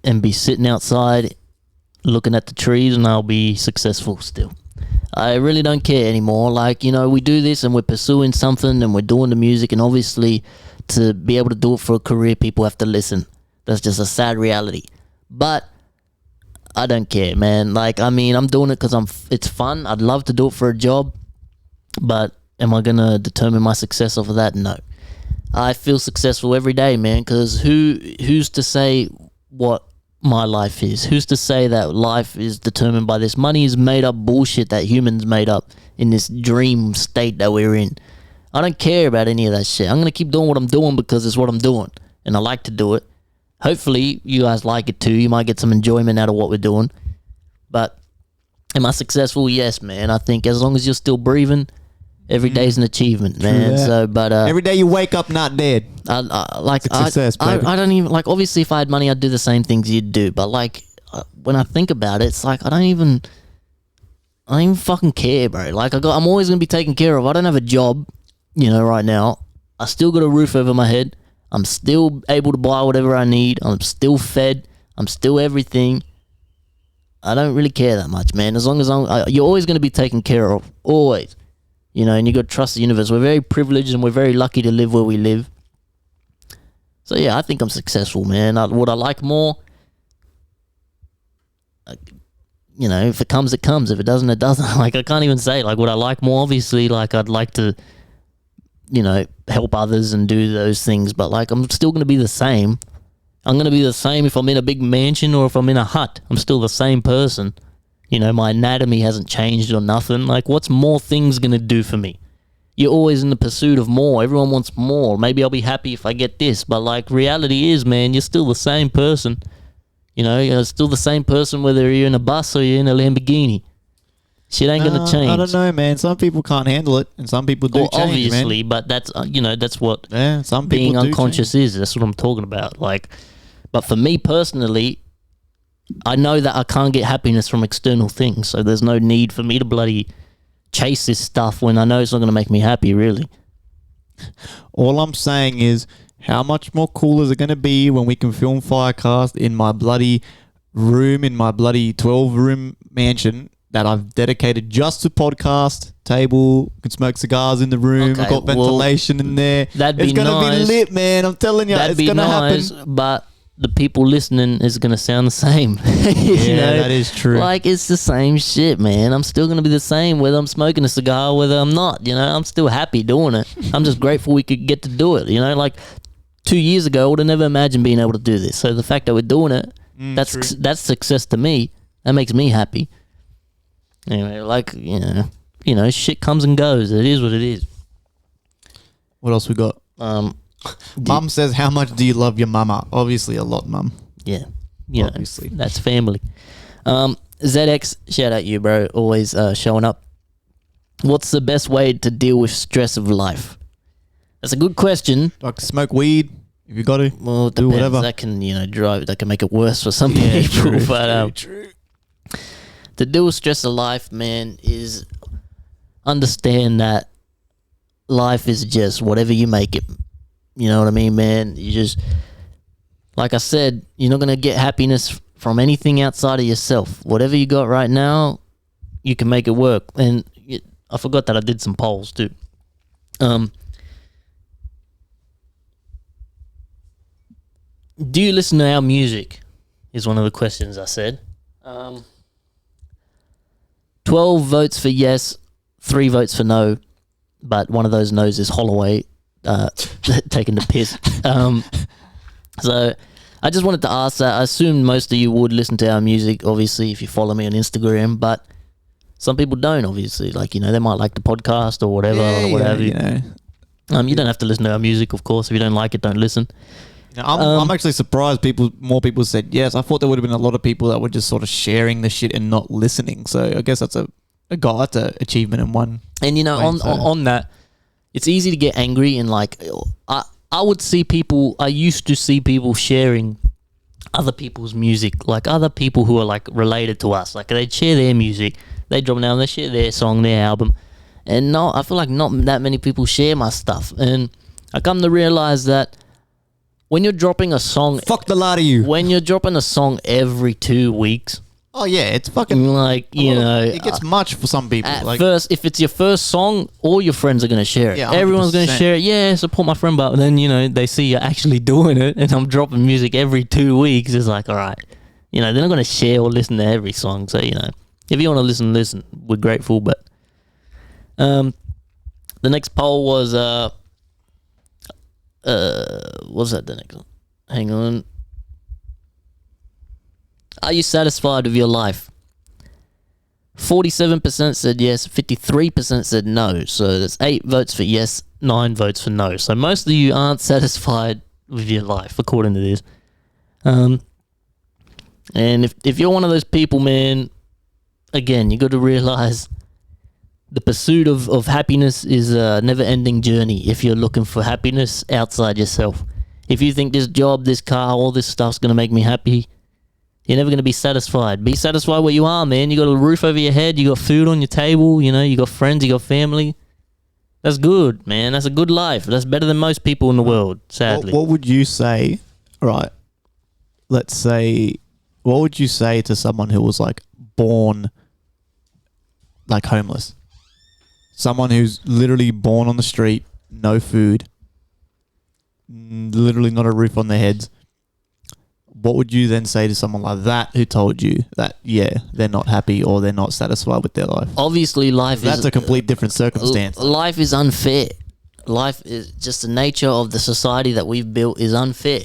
and be sitting outside looking at the trees and I'll be successful still. I really don't care anymore. We do this and we're pursuing something and we're doing the music, and obviously to be able to do it for a career, people have to listen. That's just a sad reality. But I don't care, man. I'm doing it because it's fun. I'd love to do it for a job. But am I going to determine my success off of that? No. I feel successful every day, man, because who's to say what my life is? Who's to say that life is determined by this? Money is made up bullshit that humans made up in this dream state that we're in. I don't care about any of that shit. I'm going to keep doing what I'm doing because it's what I'm doing. And I like to do it. Hopefully, you guys like it too. You might get some enjoyment out of what we're doing. But am I successful? Yes, man. I think as long as you're still breathing, every day's an achievement, man. So, every day you wake up not dead. Success, baby. I don't even obviously, if I had money, I'd do the same things you'd do. But when I think about it, it's I don't even fucking care, bro. I'm always gonna be taken care of. I don't have a job, right now. I still got a roof over my head. I'm still able to buy whatever I need. I'm still fed. I'm still everything. I don't really care that much, man. As long as you're always going to be taken care of. Always. And you got to trust the universe. We're very privileged and we're very lucky to live where we live. So, yeah, I think I'm successful, man. Would I like more? If it comes, it comes. If it doesn't, it doesn't. I can't even say. Would I like more? Obviously, I'd like to... help others and do those things, but I'm still going to be the same. I'm going to be the same if I'm in a big mansion or if I'm in a hut. I'm still the same person. You know, my anatomy hasn't changed or nothing. Like, what's more things going to do for me? You're always in the pursuit of more. Everyone wants more. Maybe I'll be happy if I get this. But, like, reality is, man, you're still the same person. You know, you're still the same person whether you're in a bus or you're in a Lamborghini. Shit ain't going to change. I don't know, man. Some people can't handle it, and some people do change, obviously, man. but that's, that's what some people being do unconscious change. is. That's what I'm talking about. Like, but for me personally, I know that I can't get happiness from external things, so there's no need for me to bloody chase this stuff when I know it's not going to make me happy, really. All I'm saying is, how much more cool is it going to be when we can film FireCast in my bloody room, in my bloody 12-room mansion that I've dedicated just to podcast, table, can smoke cigars in the room, Okay, I've got ventilation in there. That'd be It's going to nice. be lit, man. I'm telling you, That'd it's be going to nice, happen. but the people listening is going to sound the same. Yeah, that is true. Like, it's the same shit, man. I'm still going to be the same whether I'm smoking a cigar, whether I'm not, I'm still happy doing it. I'm just grateful we could get to do it, like 2 years ago, I would have never imagined being able to do this. So the fact that we're doing it, that's success to me. That makes me happy. Anyway, like, shit comes and goes. It is what it is. What else we got? Mum says, how much do you love your mama? Obviously a lot, Mum. Yeah. Obviously. That's family. ZX, shout out you, bro. Always showing up. What's the best way to deal with stress of life? That's a good question. Like, smoke weed if you got to. Well, it do depends. whatever. That can, drive. That can make it worse for some people. True. To deal with stress of life, man, is understand that life is just whatever you make it. You know what I mean, man? You just, like I said, you're not going to get happiness from anything outside of yourself. Whatever you got right now, you can make it work. And I forgot that I did some polls too. Do you listen to our music? Is one of the questions I said. 12 votes for yes, 3 votes for no, but one of those no's is Holloway taking the piss. So I just wanted to ask that. I assumed most of you would listen to our music, obviously, if you follow me on Instagram, but some people don't, obviously. Like, they might like the podcast or whatever, or whatever. You don't have to listen to our music, of course. If you don't like it, don't listen. I'm actually surprised more people said yes. I thought there would have been a lot of people that were just sort of sharing the shit and not listening. So I guess that's an achievement in one. And on that, it's easy to get angry and like I used to see people sharing other people's music, like other people who are like related to us. Like they'd share their music, they drop down, they share their song, their album. And I feel like not that many people share my stuff. And I come to realize that when you're dropping a song, fuck the lot of you. When you're dropping a song every 2 weeks, oh yeah, it's fucking like it gets much for some people. At first, if it's your first song, all your friends are gonna share it. Yeah, everyone's gonna share it. Yeah, support my friend, but then they see you're actually doing it, and I'm dropping music every 2 weeks. It's like, all right, they're not gonna share or listen to every song. So if you want to listen. We're grateful, but the next poll was what's that? The next one? Hang on. Are you satisfied with your life? 47% said yes, 53% said no. So that's 8 votes for yes, 9 votes for no. So most of you aren't satisfied with your life, according to this. And if you're one of those people, man, again, you got to realize the pursuit of happiness is a never-ending journey if you're looking for happiness outside yourself. If you think this job, this car, all this stuff's going to make me happy, you're never going to be satisfied. Be satisfied where you are, man. You got a roof over your head, you got food on your table, you got friends, you got family. That's good, man. That's a good life. That's better than most people in the world, sadly. What would you say, right, let's say, what would you say to someone who was like born like homeless? Someone who's literally born on the street, no food, literally not a roof on their heads. What would you then say to someone like that who told you that, yeah, they're not happy or they're not satisfied with their life? Obviously, that's a complete different circumstance. Life is unfair. Life is just the nature of the society that we've built is unfair.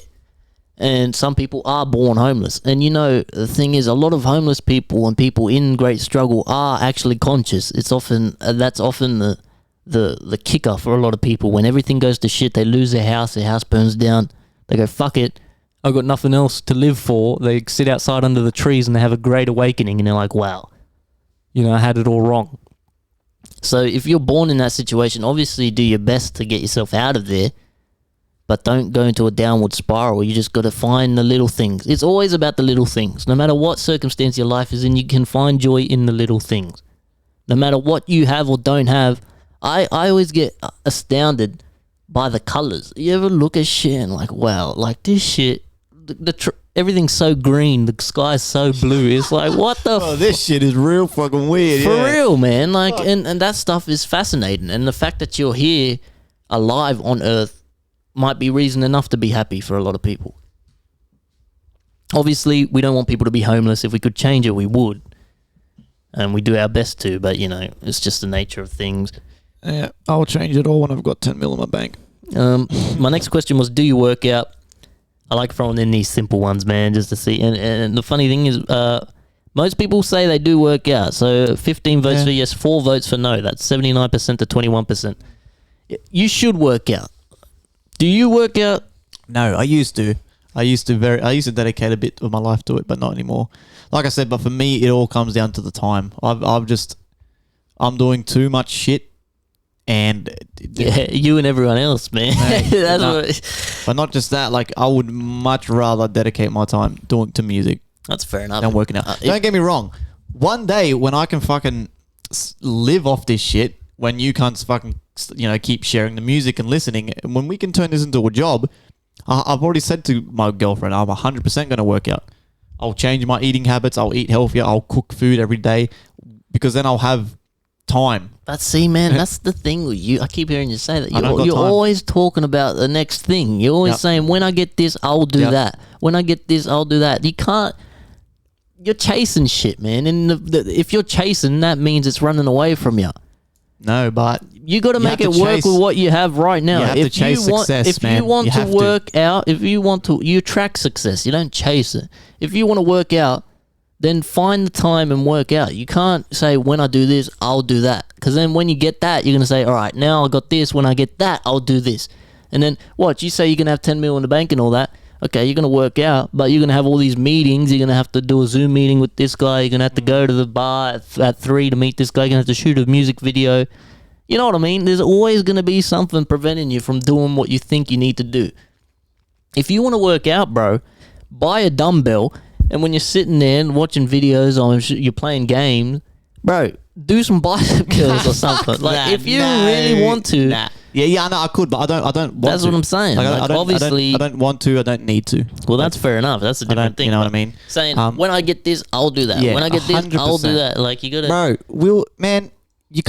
And some people are born homeless. And you know, the thing is, a lot of homeless people and people in great struggle are actually conscious. It's often that's often the kicker for a lot of people. When everything goes to shit, they lose their house burns down. They go, fuck it, I've got nothing else to live for. They sit outside under the trees and they have a great awakening, and they're like, wow, you know, I had it all wrong. So if you're born in that situation, obviously do your best to get yourself out of there, but don't go into a downward spiral. You just got to find the little things. It's always about the little things. No matter what circumstance your life is in, you can find joy in the little things. No matter what you have or don't have, I always get astounded by the colors. You ever look at shit and like, wow, like this shit, everything's so green, the sky's so blue. It's like, what the this shit is real fucking weird. For real, man. Like, and that stuff is fascinating. And the fact that you're here alive on Earth might be reason enough to be happy for a lot of people. Obviously, we don't want people to be homeless. If we could change it, we would. And we do our best to, but, you know, it's just the nature of things. Yeah, I'll change it all when I've got 10 mil in my bank. My next question was, do you work out? I like throwing in these simple ones, man, just to see. And the funny thing is, most people say they do work out. So 15 votes for yes, 4 votes for no. That's 79% to 21%. You should work out. Do you work out? No, I used to. I used to dedicate a bit of my life to it, but not anymore. Like I said, but for me, it all comes down to the time. I'm doing too much shit. And yeah, you and everyone else, man. But not just that. Like, I would much rather dedicate my time to music. That's fair enough. Than working out. Don't get me wrong. One day when I can fucking live off this shit, when you can't fucking, you know, keep sharing the music and listening, and when we can turn this into a job, I've already said to my girlfriend, I'm 100% going to work out. I'll change my eating habits. I'll eat healthier. I'll cook food every day, because then I'll have time. But see, man, that's the thing with you. I keep hearing you say that. You're always talking about the next thing. You're always saying, when I get this, I'll do that. When I get this, I'll do that. You can't. You're chasing shit, man. And if you're chasing, that means it's running away from you. No, but you got to make it work with what you have right now. You have to chase success, man. If you want to work out, you attract success. You don't chase it. If you want to work out, then find the time and work out. You can't say, when I do this, I'll do that. Because then when you get that, you're going to say, all right, now I got this. When I get that, I'll do this. And then what? You say you're going to have 10 mil in the bank and all that. Okay, you're going to work out, but you're going to have all these meetings. You're going to have to do a Zoom meeting with this guy. You're going to have to go to the bar at 3 to meet this guy. You're going to have to shoot a music video. You know what I mean? There's always going to be something preventing you from doing what you think you need to do. If you want to work out, bro, buy a dumbbell. And when you're sitting there and watching videos or you're playing games, bro, do some bicep curls or something. Like, if you really want to. Yeah, I know I could, but I don't want That's to. what I'm saying. Like, obviously, I don't want to. I don't need to. Well, that's fair enough. That's a different thing. You know what I mean? Saying, when I get this, I'll do that. Yeah, when I get 100%. this, I'll do that. Like, you gotta. Bro, you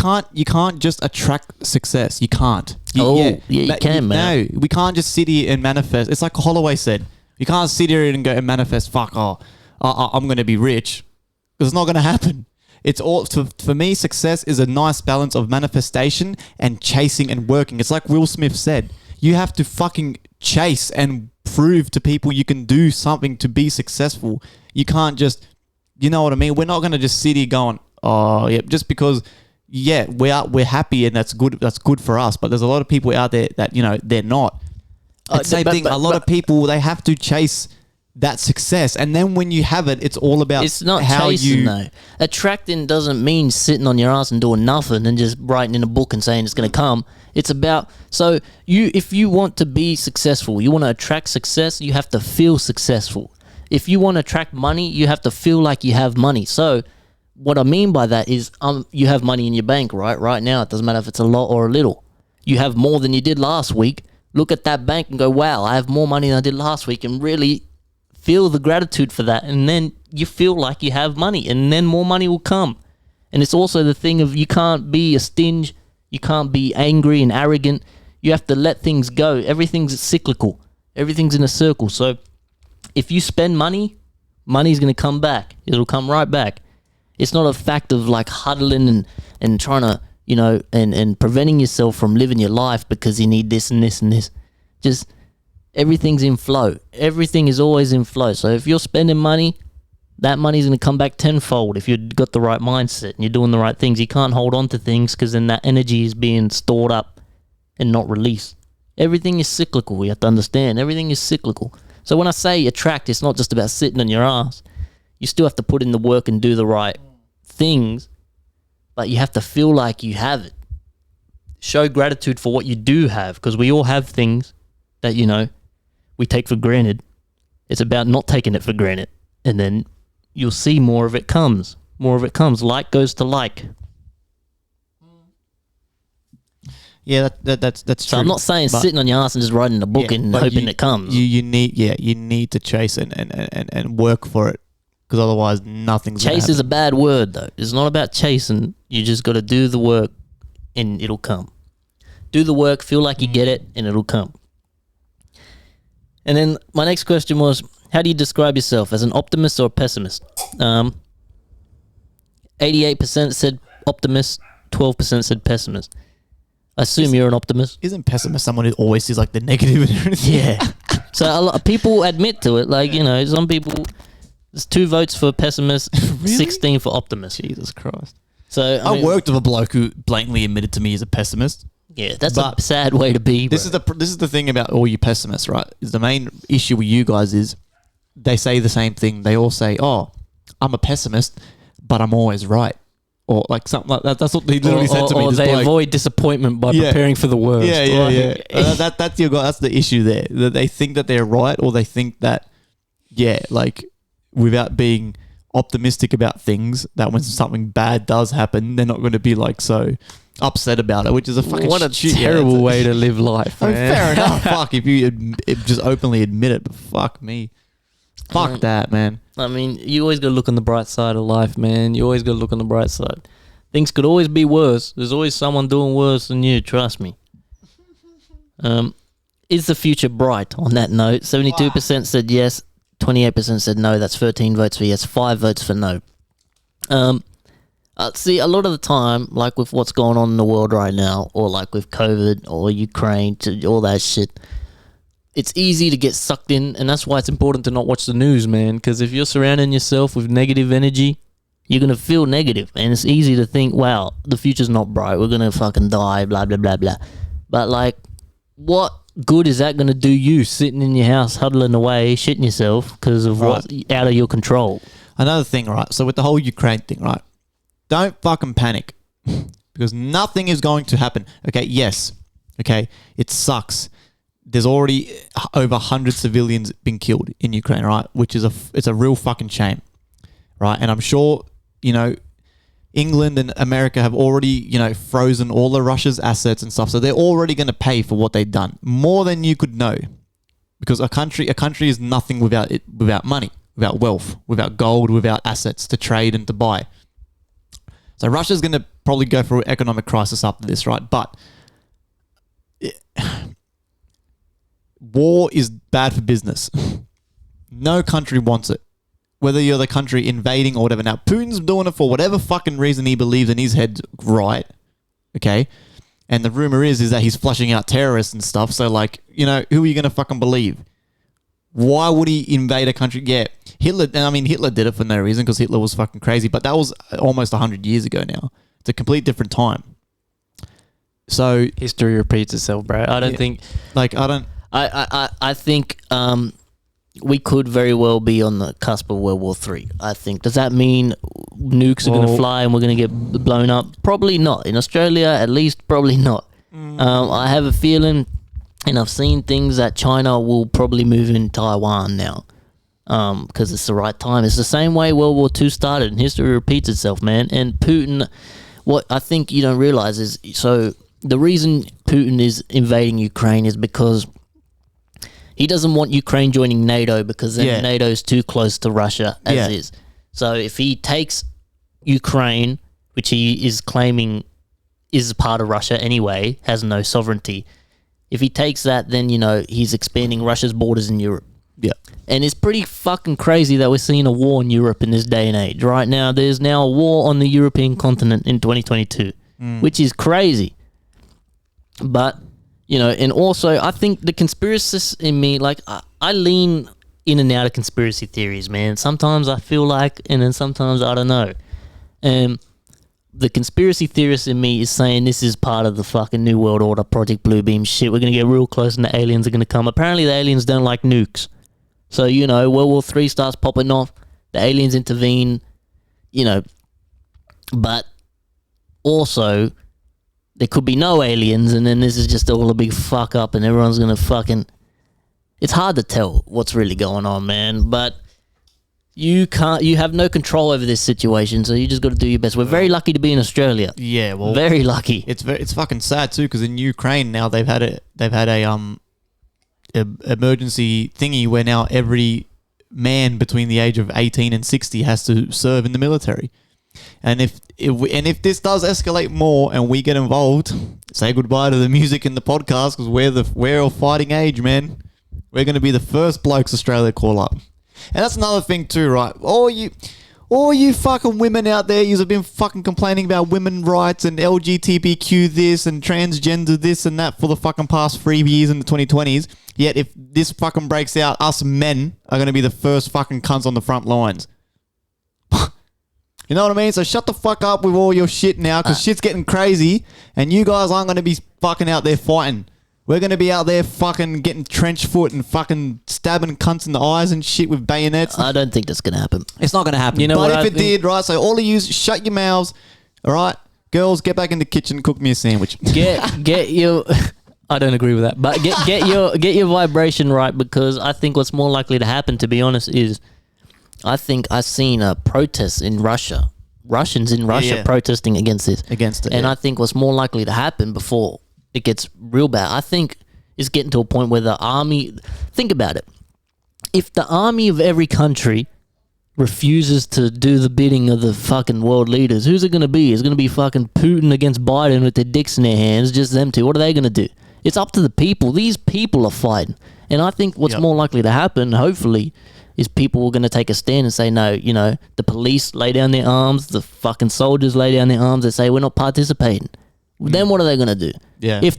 can't just attract success. You can't. You can, man. No, we can't just sit here and manifest. It's like Holloway said. You can't sit here and go and manifest, I'm going to be rich. It's not going to happen. It's all, for me, success is a nice balance of manifestation and chasing and working. It's like Will Smith said. You have to fucking chase and prove to people you can do something to be successful. You can't just, you know what I mean? We're not going to just sit here going, oh, yeah, just because, yeah, we're happy and that's good for us. But there's a lot of people out there that, you know, they're not. Same thing. A lot of people, they have to chase that success, and then when you have it, it's all about it's not how chasing, though. Attracting doesn't mean sitting on your ass and doing nothing and just writing in a book and saying it's going to come. It's about, so if you want to be successful, you want to attract success, you have to feel successful. If you want to attract money, you have to feel like you have money. So what I mean by that is, you have money in your bank, right now. It doesn't matter if it's a lot or a little. You have more than you did last week. Look at that bank and go, wow, I have more money than I did last week, and really feel the gratitude for that. And then you feel like you have money, and then more money will come. And it's also the thing of, you can't be a stinge, you can't be angry and arrogant. You have to let things go. Everything's cyclical. Everything's in a circle. So if you spend money, money's going to come back. It'll come right back. It's not a fact of like huddling and trying to, you know, and preventing yourself from living your life because you need this and this and this. Just everything's in flow. Everything is always in flow. So if you're spending money, that money's going to come back tenfold if you've got the right mindset and you're doing the right things. You can't hold on to things because then that energy is being stored up and not released. Everything is cyclical. You have to understand. Everything is cyclical. So when I say attract, it's not just about sitting on your ass. You still have to put in the work and do the right things, but you have to feel like you have it. Show gratitude for what you do have, because we all have things that, you know, we take for granted. It's about not taking it for granted. And then you'll see more of it comes. More of it comes. Like goes to like. Yeah, that's true. So I'm not saying sitting on your ass and just writing a book and hoping it comes. You need to chase and work for it, because otherwise nothing's gonna happen. Chase is a bad word though. It's not about chasing. You just got to do the work and it'll come. Do the work, feel like you get it, and it'll come. And then my next question was, how do you describe yourself, as an optimist or a pessimist? 88% said optimist, 12% said pessimist. I assume you're an optimist. Isn't pessimist someone who always sees like the negative and everything? Yeah. So a lot of people admit to it. Like, you know, some people, there's 2 votes for pessimist, really? 16 for optimist. Jesus Christ. So I worked with a bloke who blatantly admitted to me he's a pessimist. Yeah, that's a sad way to be, bro. This is the thing about all you pessimists, right? Is the main issue with you guys is they say the same thing. They all say, "Oh, I'm a pessimist, but I'm always right," or like something like that. That's what they literally said to me. Or they avoid disappointment by preparing for the worst. Yeah. That's your guy. That's the issue there. That they think that they're right, or they think that, like without being optimistic about things, that when something bad does happen, they're not going to be like so upset about it, which is a fucking terrible way to live life, man. Fair enough. Fuck, if you just openly admit it, but fuck me. Fuck that, man. I mean, you always got to look on the bright side of life, man. You always got to look on the bright side. Things could always be worse. There's always someone doing worse than you, trust me. Is the future bright? On that note, 72% said yes, 28% said no. That's 13 votes for yes, 5 votes for no. See, a lot of the time, like with what's going on in the world right now, or like with COVID or Ukraine, all that shit, it's easy to get sucked in, and that's why it's important to not watch the news, man, because if you're surrounding yourself with negative energy, you're going to feel negative, and it's easy to think, wow, the future's not bright, we're going to fucking die, blah, blah, blah, blah. But, like, what good is that going to do you sitting in your house, huddling away, shitting yourself because of what's out of your control? Another thing, right? So with the whole Ukraine thing, right? Don't fucking panic, because nothing is going to happen. Okay, yes. Okay, it sucks. There's already over 100 civilians been killed in Ukraine, right? Which is it's a real fucking shame, right? And I'm sure, you know, England and America have already, you know, frozen all of Russia's assets and stuff. So they're already going to pay for what they've done, more than you could know, because a country is nothing without money, without wealth, without gold, without assets to trade and to buy. So Russia's going to probably go through an economic crisis after this, right? But war is bad for business. No country wants it. Whether you're the country invading or whatever. Now, Putin's doing it for whatever fucking reason he believes in his head, right? Okay? And the rumor is that he's flushing out terrorists and stuff. So, like, you know, who are you going to fucking believe? Why would he invade a country? Yeah, Hitler did it for no reason, because Hitler was fucking crazy. But that was almost 100 years ago now. It's a complete different time. So history repeats itself, bro. I think we could very well be on the cusp of World War III. I think. Does that mean nukes are going to fly and we're going to get blown up? Probably not. In Australia, at least, probably not. I have a feeling, and I've seen things, that China will probably move in Taiwan now, because it's the right time. It's the same way World War II started, and history repeats itself, man. And Putin, what I think you don't realize is, so the reason Putin is invading Ukraine is because he doesn't want Ukraine joining NATO, because then NATO is too close to Russia as is. So if he takes Ukraine, which he is claiming is part of Russia anyway, has no sovereignty, if he takes that, then, you know, he's expanding Russia's borders in Europe. Yeah. And it's pretty fucking crazy that we're seeing a war in Europe in this day and age. Right now, there's now a war on the European continent in 2022, which is crazy. But And also I think the conspiracists in me, like I lean in and out of conspiracy theories, man. Sometimes I feel like, and then sometimes I don't know. And the conspiracy theorist in me is saying this is part of the fucking New World Order, Project Bluebeam shit. We're going to get real close and the aliens are going to come. Apparently the aliens don't like nukes. So, World War III starts popping off. The aliens intervene, But also, there could be no aliens and then this is just all a big fuck up and everyone's going to fucking... It's hard to tell what's really going on, man. But... You have no control over this situation, so you just got to do your best. We're very lucky to be in Australia. Yeah, well, very lucky. It's fucking sad too, because in Ukraine now they've had a emergency thingy where now every man between the age of 18 and 60 has to serve in the military. And if this does escalate more and we get involved, say goodbye to the music and the podcast, because we're of fighting age, man. We're going to be the first blokes Australia call up. And that's another thing too, right? All you fucking women out there, you've been fucking complaining about women rights and LGBTQ this and transgender this and that for the fucking past 3 years in the 2020s. Yet if this fucking breaks out, us men are going to be the first fucking cunts on the front lines. You know what I mean? So shut the fuck up with all your shit now, because shit's getting crazy and you guys aren't going to be fucking out there fighting. We're going to be out there fucking getting trench foot and fucking stabbing cunts in the eyes and shit with bayonets. I don't think that's going to happen. It's not going to happen. But if it did, right, so all of you, shut your mouths, all right? Girls, get back in the kitchen, cook me a sandwich. Get your... I don't agree with that. But get your vibration right, because I think what's more likely to happen, to be honest, is I think I've seen a protest in Russia. Russians in Russia protesting against this. Against it, and I think what's more likely to happen before it gets real bad, I think it's getting to a point where the army... Think about it. If the army of every country refuses to do the bidding of the fucking world leaders, who's it going to be? It's going to be fucking Putin against Biden with their dicks in their hands, just them two. What are they going to do? It's up to the people. These people are fighting. And I think what's more likely to happen, hopefully, is people are going to take a stand and say, no, the police lay down their arms, the fucking soldiers lay down their arms and say, we're not participating. Then what are they going to do? Yeah. If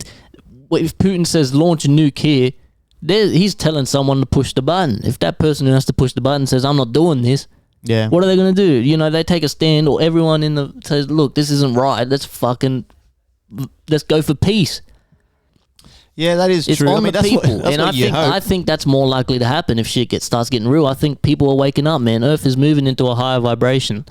Putin says launch a nuke here, he's telling someone to push the button. If that person who has to push the button says, I'm not doing this, what are they going to do? They take a stand, or everyone says, look, this isn't right. Let's go for peace. Yeah, that is it's true. On the people. And I think that's more likely to happen if shit starts getting real. I think people are waking up, man. Earth is moving into a higher vibration.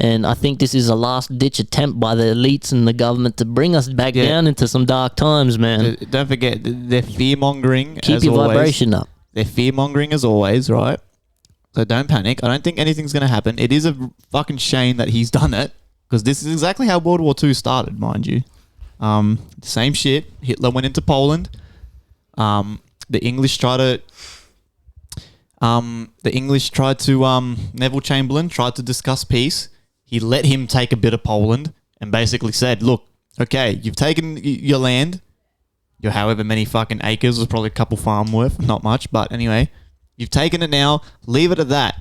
And I think this is a last-ditch attempt by the elites and the government to bring us back down into some dark times, man. Don't forget, they're fear-mongering Keep your vibration up. They're fear-mongering as always, right? So don't panic. I don't think anything's going to happen. It is a fucking shame that he's done it, because this is exactly how World War II started, mind you. Same shit. Hitler went into Poland. The English tried to... Neville Chamberlain tried to discuss peace. He let him take a bit of Poland and basically said, look, okay, you've taken your land, your however many fucking acres, was probably a couple farm worth, not much, but anyway, you've taken it now, leave it at that.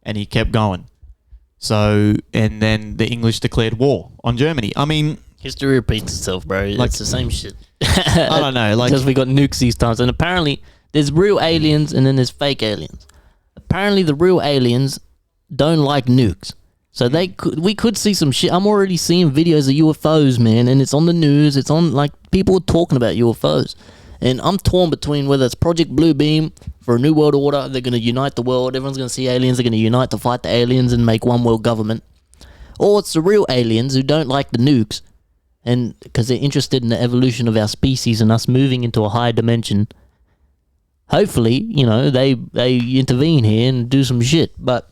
And he kept going. So, and then the English declared war on Germany. I mean... History repeats itself, bro. It's the same shit. I don't know. Because we got nukes these times. And apparently, there's real aliens and then there's fake aliens. Apparently, the real aliens don't like nukes. So we could see some shit. I'm already seeing videos of UFOs, man, and it's on the news. It's on, people are talking about UFOs. And I'm torn between whether it's Project Bluebeam for a new world order, they're going to unite the world, everyone's going to see aliens, they're going to unite to fight the aliens and make one world government. Or it's the real aliens who don't like the nukes, and because they're interested in the evolution of our species and us moving into a higher dimension. Hopefully, they intervene here and do some shit, but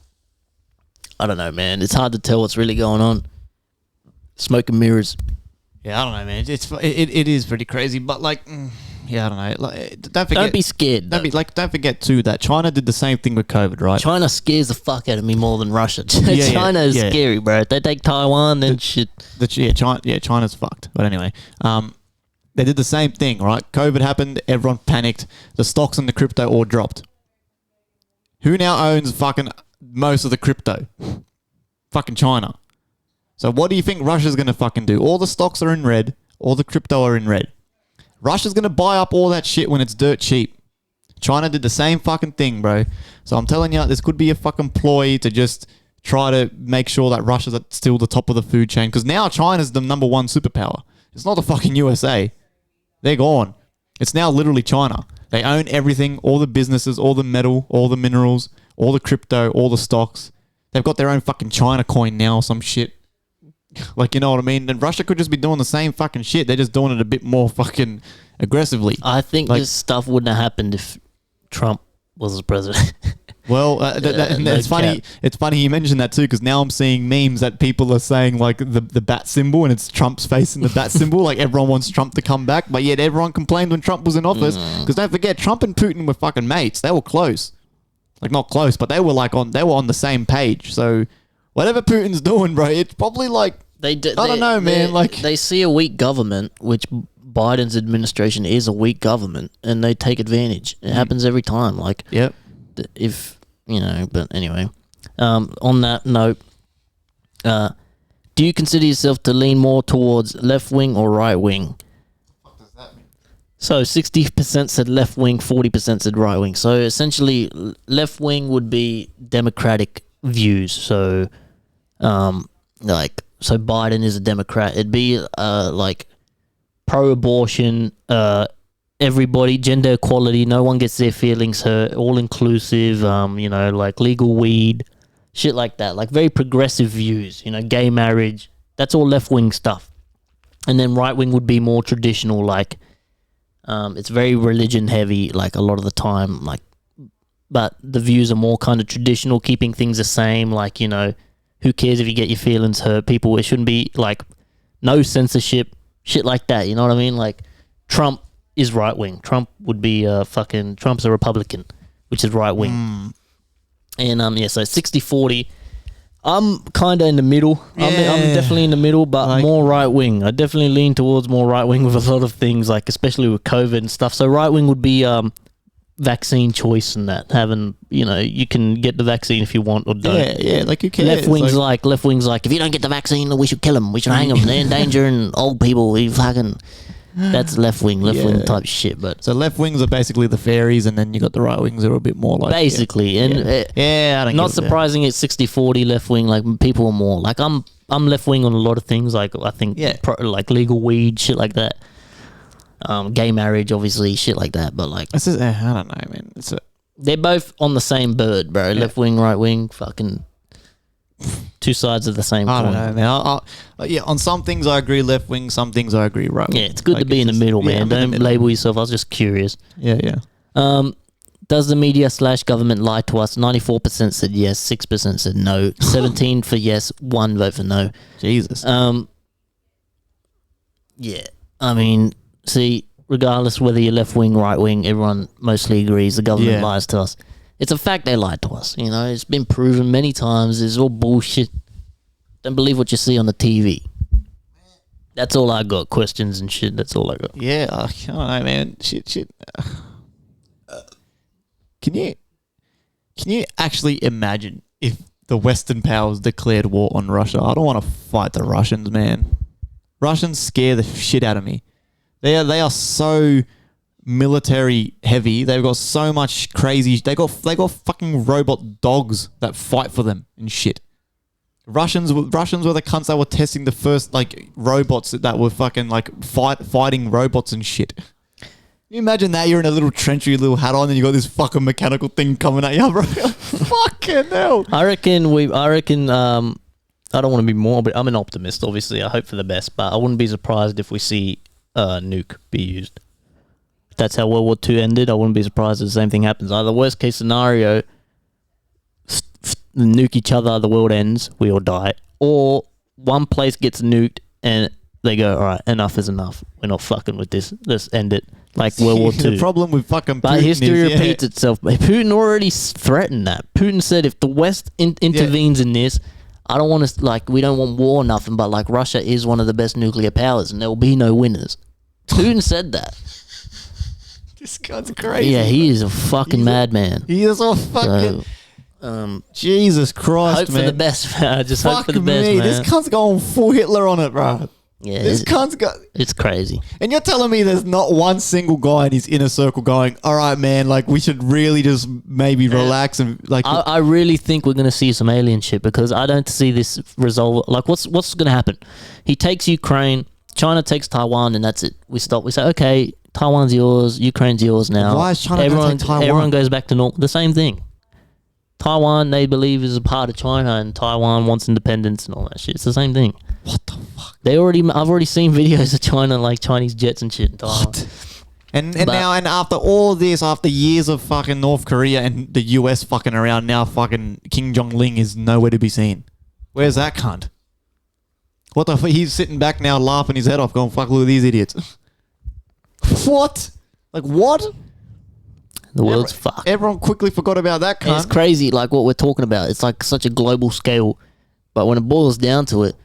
I don't know, man. It's hard to tell what's really going on. Smoke and mirrors. Yeah, I don't know, man. It is pretty crazy, but I don't know. Don't forget. Don't be scared. Don't forget too that China did the same thing with COVID, right? China scares the fuck out of me more than Russia. China is scary, bro. If they take Taiwan, then shit. China's fucked. But anyway, they did the same thing, right? COVID happened. Everyone panicked. The stocks and the crypto all dropped. Who now owns fucking most of the crypto? Fucking China. So what do you think Russia's going to fucking do? All the stocks are in red. All the crypto are in red. Russia's going to buy up all that shit when it's dirt cheap. China did the same fucking thing, bro. So I'm telling you, this could be a fucking ploy to just try to make sure that Russia's at still the top of the food chain. Because now China's the number one superpower. It's not the fucking USA. They're gone. It's now literally China. They own everything, all the businesses, all the metal, all the minerals, all the crypto, all the stocks. They've got their own fucking China coin now or some shit. Like, you know what I mean? And Russia could just be doing the same fucking shit. They're just doing it a bit more fucking aggressively. I think this stuff wouldn't have happened if Trump was president. Well, it's funny. It's funny you mentioned that too, because now I'm seeing memes that people are saying like the bat symbol, and it's Trump's face in the bat symbol. Like everyone wants Trump to come back, but yet everyone complained when Trump was in office. Because don't forget, Trump and Putin were fucking mates. They were close, like not close, but they were on the same page. So whatever Putin's doing, bro, it's probably like I don't know, man. Like they see a weak government, which Biden's administration is a weak government, and they take advantage. It happens every time. Like, yep. If you know, but anyway, on that note, do you consider yourself to lean more towards left wing or right wing? What does that mean? So 60% said left wing, 40% said right wing. So essentially, left wing would be democratic views. So, so Biden is a Democrat. It'd be like pro-abortion, everybody, gender equality, no one gets their feelings hurt, all inclusive, like legal weed, shit like that. Like very progressive views, gay marriage. That's all left-wing stuff. And then right-wing would be more traditional, like it's very religion heavy, like a lot of the time, like, but the views are more kind of traditional, keeping things the same, like, who cares if you get your feelings hurt? People, it shouldn't be like no censorship, shit like that. You know what I mean? Like Trump is right wing. Trump would be Trump's a Republican, which is right wing. And so 60-40. I'm kind of in the middle. Yeah. I'm definitely in the middle, but like, more right wing. I definitely lean towards more right wing with a lot of things, like especially with COVID and stuff. So right wing would be vaccine choice and that, having you can get the vaccine if you want or don't. Yeah, like you can. Left wing's like if you don't get the vaccine, we should kill them. We should hang them. They're endangering old people. We fucking. That's left wing type shit. But so left wings are basically the fairies, and then you got the right wings that are a bit more like basically. I don't. Not surprising. It's 60-40 left wing. Like people are more like I'm left wing on a lot of things. Like I think like legal weed, shit like that. Gay marriage, obviously, shit like that. But like, I don't know, man. They're both on the same bird, bro. Yeah. Left wing, right wing, fucking two sides of the same coin. I don't know, man. On some things I agree left wing, some things I agree right wing. Yeah, it's good to be in the middle, man. Don't label yourself. I was just curious. Yeah. Does the media / government lie to us? 94% said yes, 6% said no, 17 for yes, 1 vote for no. Jesus. Yeah. I mean, see, regardless whether you're left wing, right wing, everyone mostly agrees the government lies to us. It's a fact they lied to us. It's been proven many times. It's all bullshit. Don't believe what you see on the TV. That's all I got. Questions and shit. That's all I got. Yeah, I don't know, man. Shit. Can you actually imagine if the Western powers declared war on Russia? I don't want to fight the Russians, man. Russians scare the shit out of me. They are so military heavy. They've got so much crazy. They got fucking robot dogs that fight for them and shit. Russians were the cunts that were testing the first like robots that were fucking like fighting robots and shit. Can you imagine that? You're in a little trench with your little hat on and you got this fucking mechanical thing coming at you, bro. Fucking hell. I reckon I don't want to be more, but I'm an optimist, obviously. I hope for the best, but I wouldn't be surprised if we see a nuke be used. If that's how World War II ended, I wouldn't be surprised if the same thing happens. Either worst case scenario, nuke each other, the world ends, we all die. Or one place gets nuked and they go, all right, enough is enough. We're not fucking with this. Let's end it. Like World War II. The problem with fucking Putin but history repeats itself. Putin already threatened that. Putin said if the West intervenes in this, I don't want to, we don't want war or nothing, but Russia is one of the best nuclear powers and there will be no winners. Putin said that. This guy's crazy. Yeah, he is a fucking madman. He is a fucking... Jesus Christ, hope man. for the best, man. Just hope for the best, man. This cunt's going full Hitler on it, bro. Yeah, This cunt's got... it's crazy. And you're telling me there's not one single guy in his inner circle going, all right, man, like, we should really just maybe relax and, like... I really think we're going to see some alien shit because I don't see this resolve. Like, what's going to happen? He takes Ukraine, China takes Taiwan, and that's it. We stop. We say, okay, Taiwan's yours, Ukraine's yours now. Why is China going to take Taiwan? Everyone goes back to normal. The same thing. Taiwan, they believe, is a part of China, and Taiwan wants independence and all that shit. It's the same thing. What the fuck? I've already seen videos of China, like Chinese jets and shit in Taiwan. What? And after all this, after years of fucking North Korea and the US fucking around, now fucking Kim Jong-un is nowhere to be seen. Where's that cunt? What the fuck? He's sitting back now laughing his head off going, fuck, look at these idiots. What? Like, what? The world's fucked. Everyone quickly forgot about that cunt. It's crazy, like what we're talking about. It's like such a global scale. But when it boils down to it,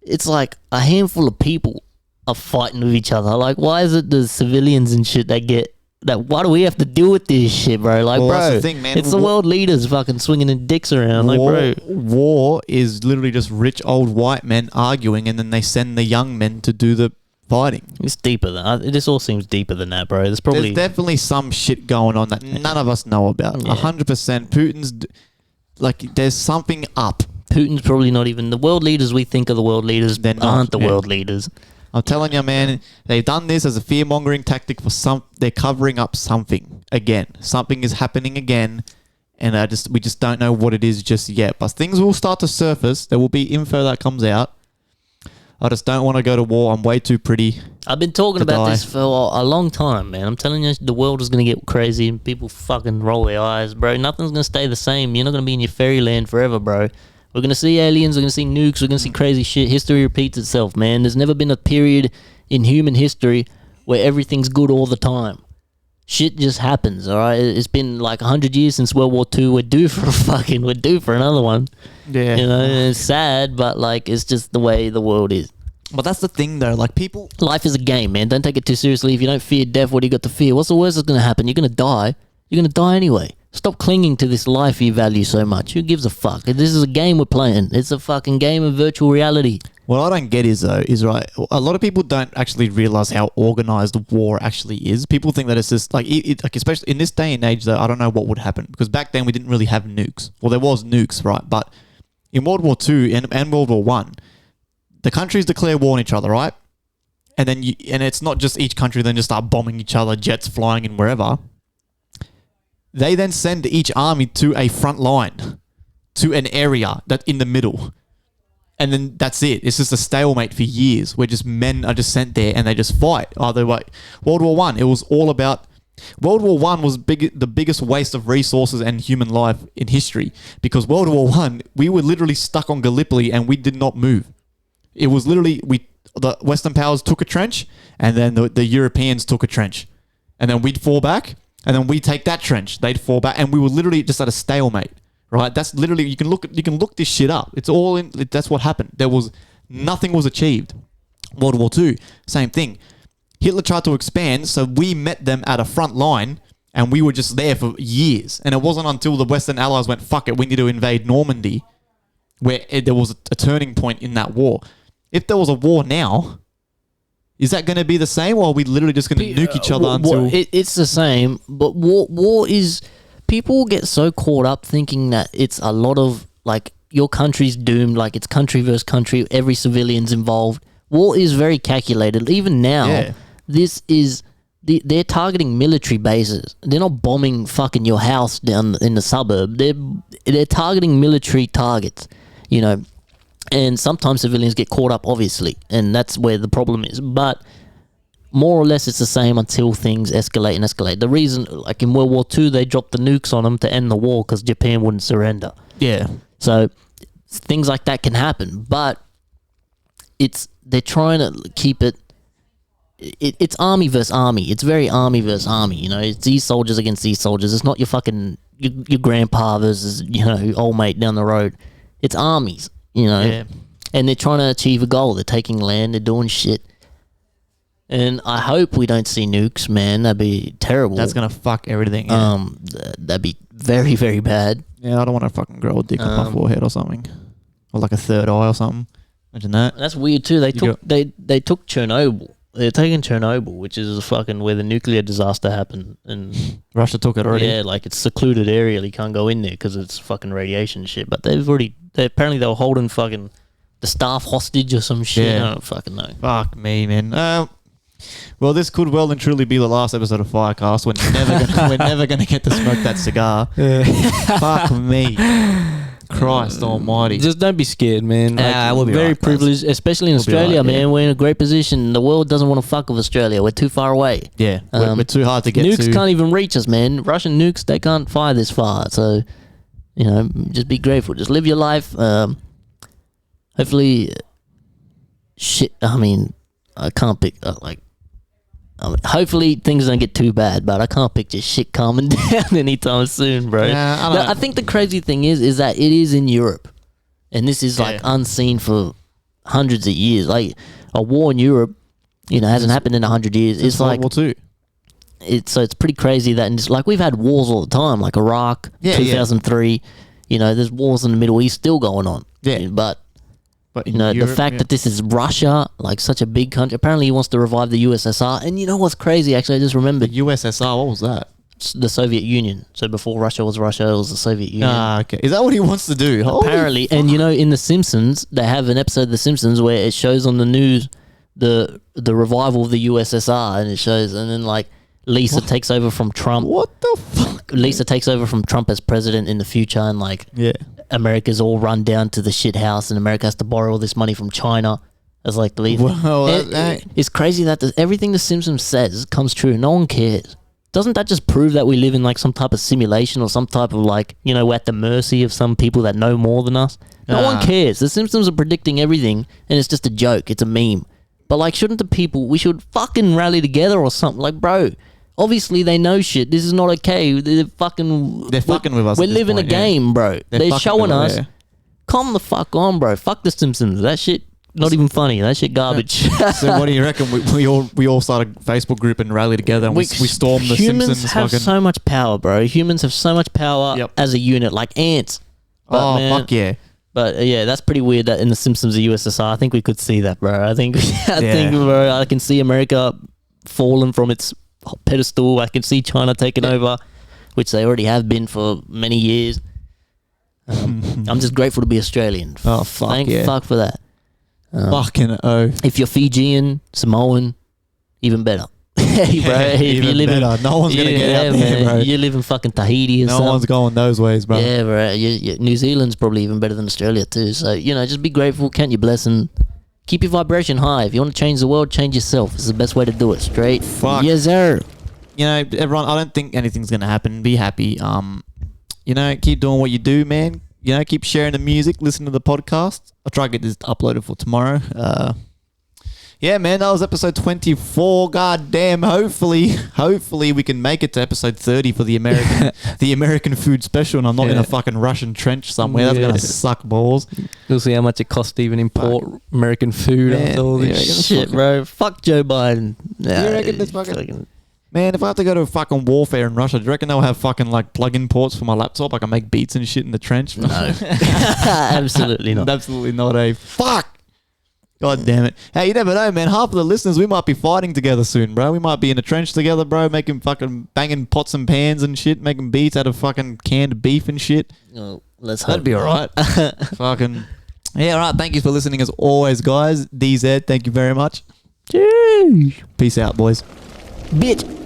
it's like a handful of people are fighting with each other. Like, why is it the civilians and shit that get... why do we have to deal with this shit, bro? Like, well, bro, that's the thing, man. it's the world leaders fucking swinging their dicks around. War is literally just rich old white men arguing, and then they send the young men to do the fighting. It's deeper than... This all seems deeper than that, bro. There's definitely some shit going on that none of us know about. 100%. Putin's... Like, there's something up. Putin's probably not even... The world leaders we think are the world leaders aren't the world leaders. I'm telling you, man, they've done this as a fear-mongering tactic for some... They're covering up something. Again. Something is happening again, and we just don't know what it is just yet. But things will start to surface. There will be info that comes out. I just don't want to go to war. I'm way too pretty. I've been talking about this for a long time, man. I'm telling you, the world is going to get crazy and people fucking roll their eyes, bro. Nothing's going to stay the same. You're not going to be in your fairyland forever, bro. We're going to see aliens. We're going to see nukes. We're going to see crazy shit. History repeats itself, man. There's never been a period in human history where everything's good all the time. Shit just happens, all right? It's been like 100 years since World War II. We're due for another one. Yeah. You know, it's sad, but like, it's just the way the world is. But that's the thing, though. Like, people... Life is a game, man. Don't take it too seriously. If you don't fear death, what do you got to fear? What's the worst that's going to happen? You're going to die. You're going to die anyway. Stop clinging to this life you value so much. Who gives a fuck? This is a game we're playing. It's a fucking game of virtual reality. What I don't get is right, a lot of people don't actually realize how organized war actually is. People think that it's just like, like, especially in this day and age, though, I don't know what would happen, because back then we didn't really have nukes. Well, there was nukes, right? But in World War II and World War I, the countries declare war on each other, right? And then and it's not just each country then just start bombing each other, jets flying in wherever. They then send each army to a front line, to an area that in the middle. And then that's it. It's just a stalemate for years where just men are just sent there and they just fight. Either way, World War I, it was all about... World War I was the biggest waste of resources and human life in history, because World War I, we were literally stuck on Gallipoli and we did not move. It was literally... The Western powers took a trench, and then the Europeans took a trench. And then we'd fall back, and then we'd take that trench. They'd fall back, and we were literally just at a stalemate. Right, that's literally, you can look this shit up. It's all in. That's what happened. Nothing was achieved. World War II, same thing. Hitler tried to expand, so we met them at a front line, and we were just there for years. And it wasn't until the Western Allies went, fuck it, we need to invade Normandy, where there was a turning point in that war. If there was a war now, is that going to be the same, or are we literally just going to nuke each other until... It's the same, but war is... People get so caught up thinking that it's a lot of, like, your country's doomed, like it's country versus country, every civilian's involved. War is very calculated. Even now, this is... They're targeting military bases. They're not bombing fucking your house down in the suburb. They're targeting military targets, you know. And sometimes civilians get caught up, obviously, and that's where the problem is. But... more or less it's the same until things escalate and escalate. The reason, like in World War II, they dropped the nukes on them to end the war because Japan wouldn't surrender. Yeah. So things like that can happen, but they're trying to keep it's army versus army. It's very army versus army, you know. It's these soldiers against these soldiers. It's not your fucking your grandpa versus, you know, old mate down the road. It's armies, you know. Yeah. And they're trying to achieve a goal. They're taking land, they're doing shit. And I hope we don't see nukes, man. That'd be terrible. That's gonna fuck everything. Yeah. That'd be very, very bad. Yeah, I don't want to fucking grow a dick on my forehead or something, or like a third eye or something. Imagine that. That's weird too. They took Chernobyl. They're taking Chernobyl, which is fucking where the nuclear disaster happened, and Russia took it already. Yeah, like it's secluded area. You can't go in there because it's fucking radiation and shit. But apparently they were holding fucking the staff hostage or some shit. Yeah. I don't fucking know. Fuck me, man. Well, this could well and truly be the last episode of FireCast. We're never gonna get to smoke that cigar. Fuck me. Christ almighty. Just don't be scared, man. We'll be very right, privileged, especially in Australia, man. Yeah. We're in a great position. The world doesn't want to fuck with Australia. We're too far away. Yeah, we're too hard to get nukes to. Can't even reach us, man. Russian nukes, they can't fire this far. So, just be grateful. Just live your life. Hopefully, I can't pick, hopefully things don't get too bad, but I can't picture shit calming down anytime soon, bro. Yeah, I think the crazy thing is that it is in Europe, and this is unseen for hundreds of years. Like a war in Europe, hasn't happened in 100 years. It's like World War II. It's pretty crazy that, and it's like we've had wars all the time, like Iraq, 2003. There's wars in the Middle East still going on. Yeah, but Europe, the fact that this is Russia, like such a big country, apparently he wants to revive the USSR. And you know what's crazy? Actually, I just remembered. The USSR, what was that? The Soviet Union. So before Russia, it was the Soviet Union. Okay. Is that what he wants to do? Apparently. Holy and in The Simpsons, they have an episode of The Simpsons where it shows on the news the revival of the USSR, and it shows, and then like Lisa takes over from Trump. What the fuck? Lisa takes over from Trump as president in the future, and like America's all run down to the shit house, and America has to borrow all this money from China as like the lead. Well, it's crazy that everything The Simpsons says comes true. No one cares. Doesn't that just prove that we live in like some type of simulation or some type of like, we're at the mercy of some people that know more than us? No one cares. The Simpsons are predicting everything, and it's just a joke. It's a meme. But like, we should fucking rally together or something? Like, bro, obviously they know shit. This is not okay. They're fucking with us. We're living a game, bro. They're showing us. Yeah. Calm the fuck on, bro. Fuck the Simpsons. That shit, not even funny. That shit garbage. So what do you reckon? We all start a Facebook group and rally together, and we storm the Simpsons. Humans have so much power, bro. Humans have so much power as a unit, like ants. But, fuck yeah. But that's pretty weird that in the Simpsons, the USSR, I think we could see that, bro. I think, bro, I can see America falling from its pedestal. I can see China taking over, which they already have been for many years. I'm just grateful to be Australian. Oh, fuck. Thank fuck for that. Fucking If you're Fijian, Samoan, even better. Hey, bro. If you live better. No one's gonna get out there, bro. You live in fucking Tahiti or something. No one's going those ways, bro. Yeah, bro. New Zealand's probably even better than Australia too. So just be grateful, count your blessing, keep your vibration high. If you want to change the world, change yourself. It's the best way to do it. Straight. Fuck. Yes, sir. Everyone. I don't think anything's gonna happen. Be happy. Keep doing what you do, man. Keep sharing the music, listen to the podcast. I'll try to get this uploaded for tomorrow. Yeah, man, that was episode 24. God damn. Hopefully we can make it to episode 30 for the American food special, and I'm not in a fucking Russian trench somewhere. That's gonna suck balls. We'll see how much it costs to even import American food after all this shit, bro. Fuck Joe Biden. Nah, you reckon this fucking... Man, if I have to go to fucking warfare in Russia, do you reckon they'll have fucking like plug-in ports for my laptop? I can make beats and shit in the trench? No. Absolutely not. Absolutely not, Fuck! God damn it. Hey, you never know, man. Half of the listeners, we might be fighting together soon, bro. We might be in a trench together, bro, making fucking banging pots and pans and shit, making beats out of fucking canned beef and shit. Oh, let's hope. That'd be alright. Fucking... Yeah, alright. Thank you for listening as always, guys. DZ, thank you very much. Jeez. Peace out, boys. Bitch.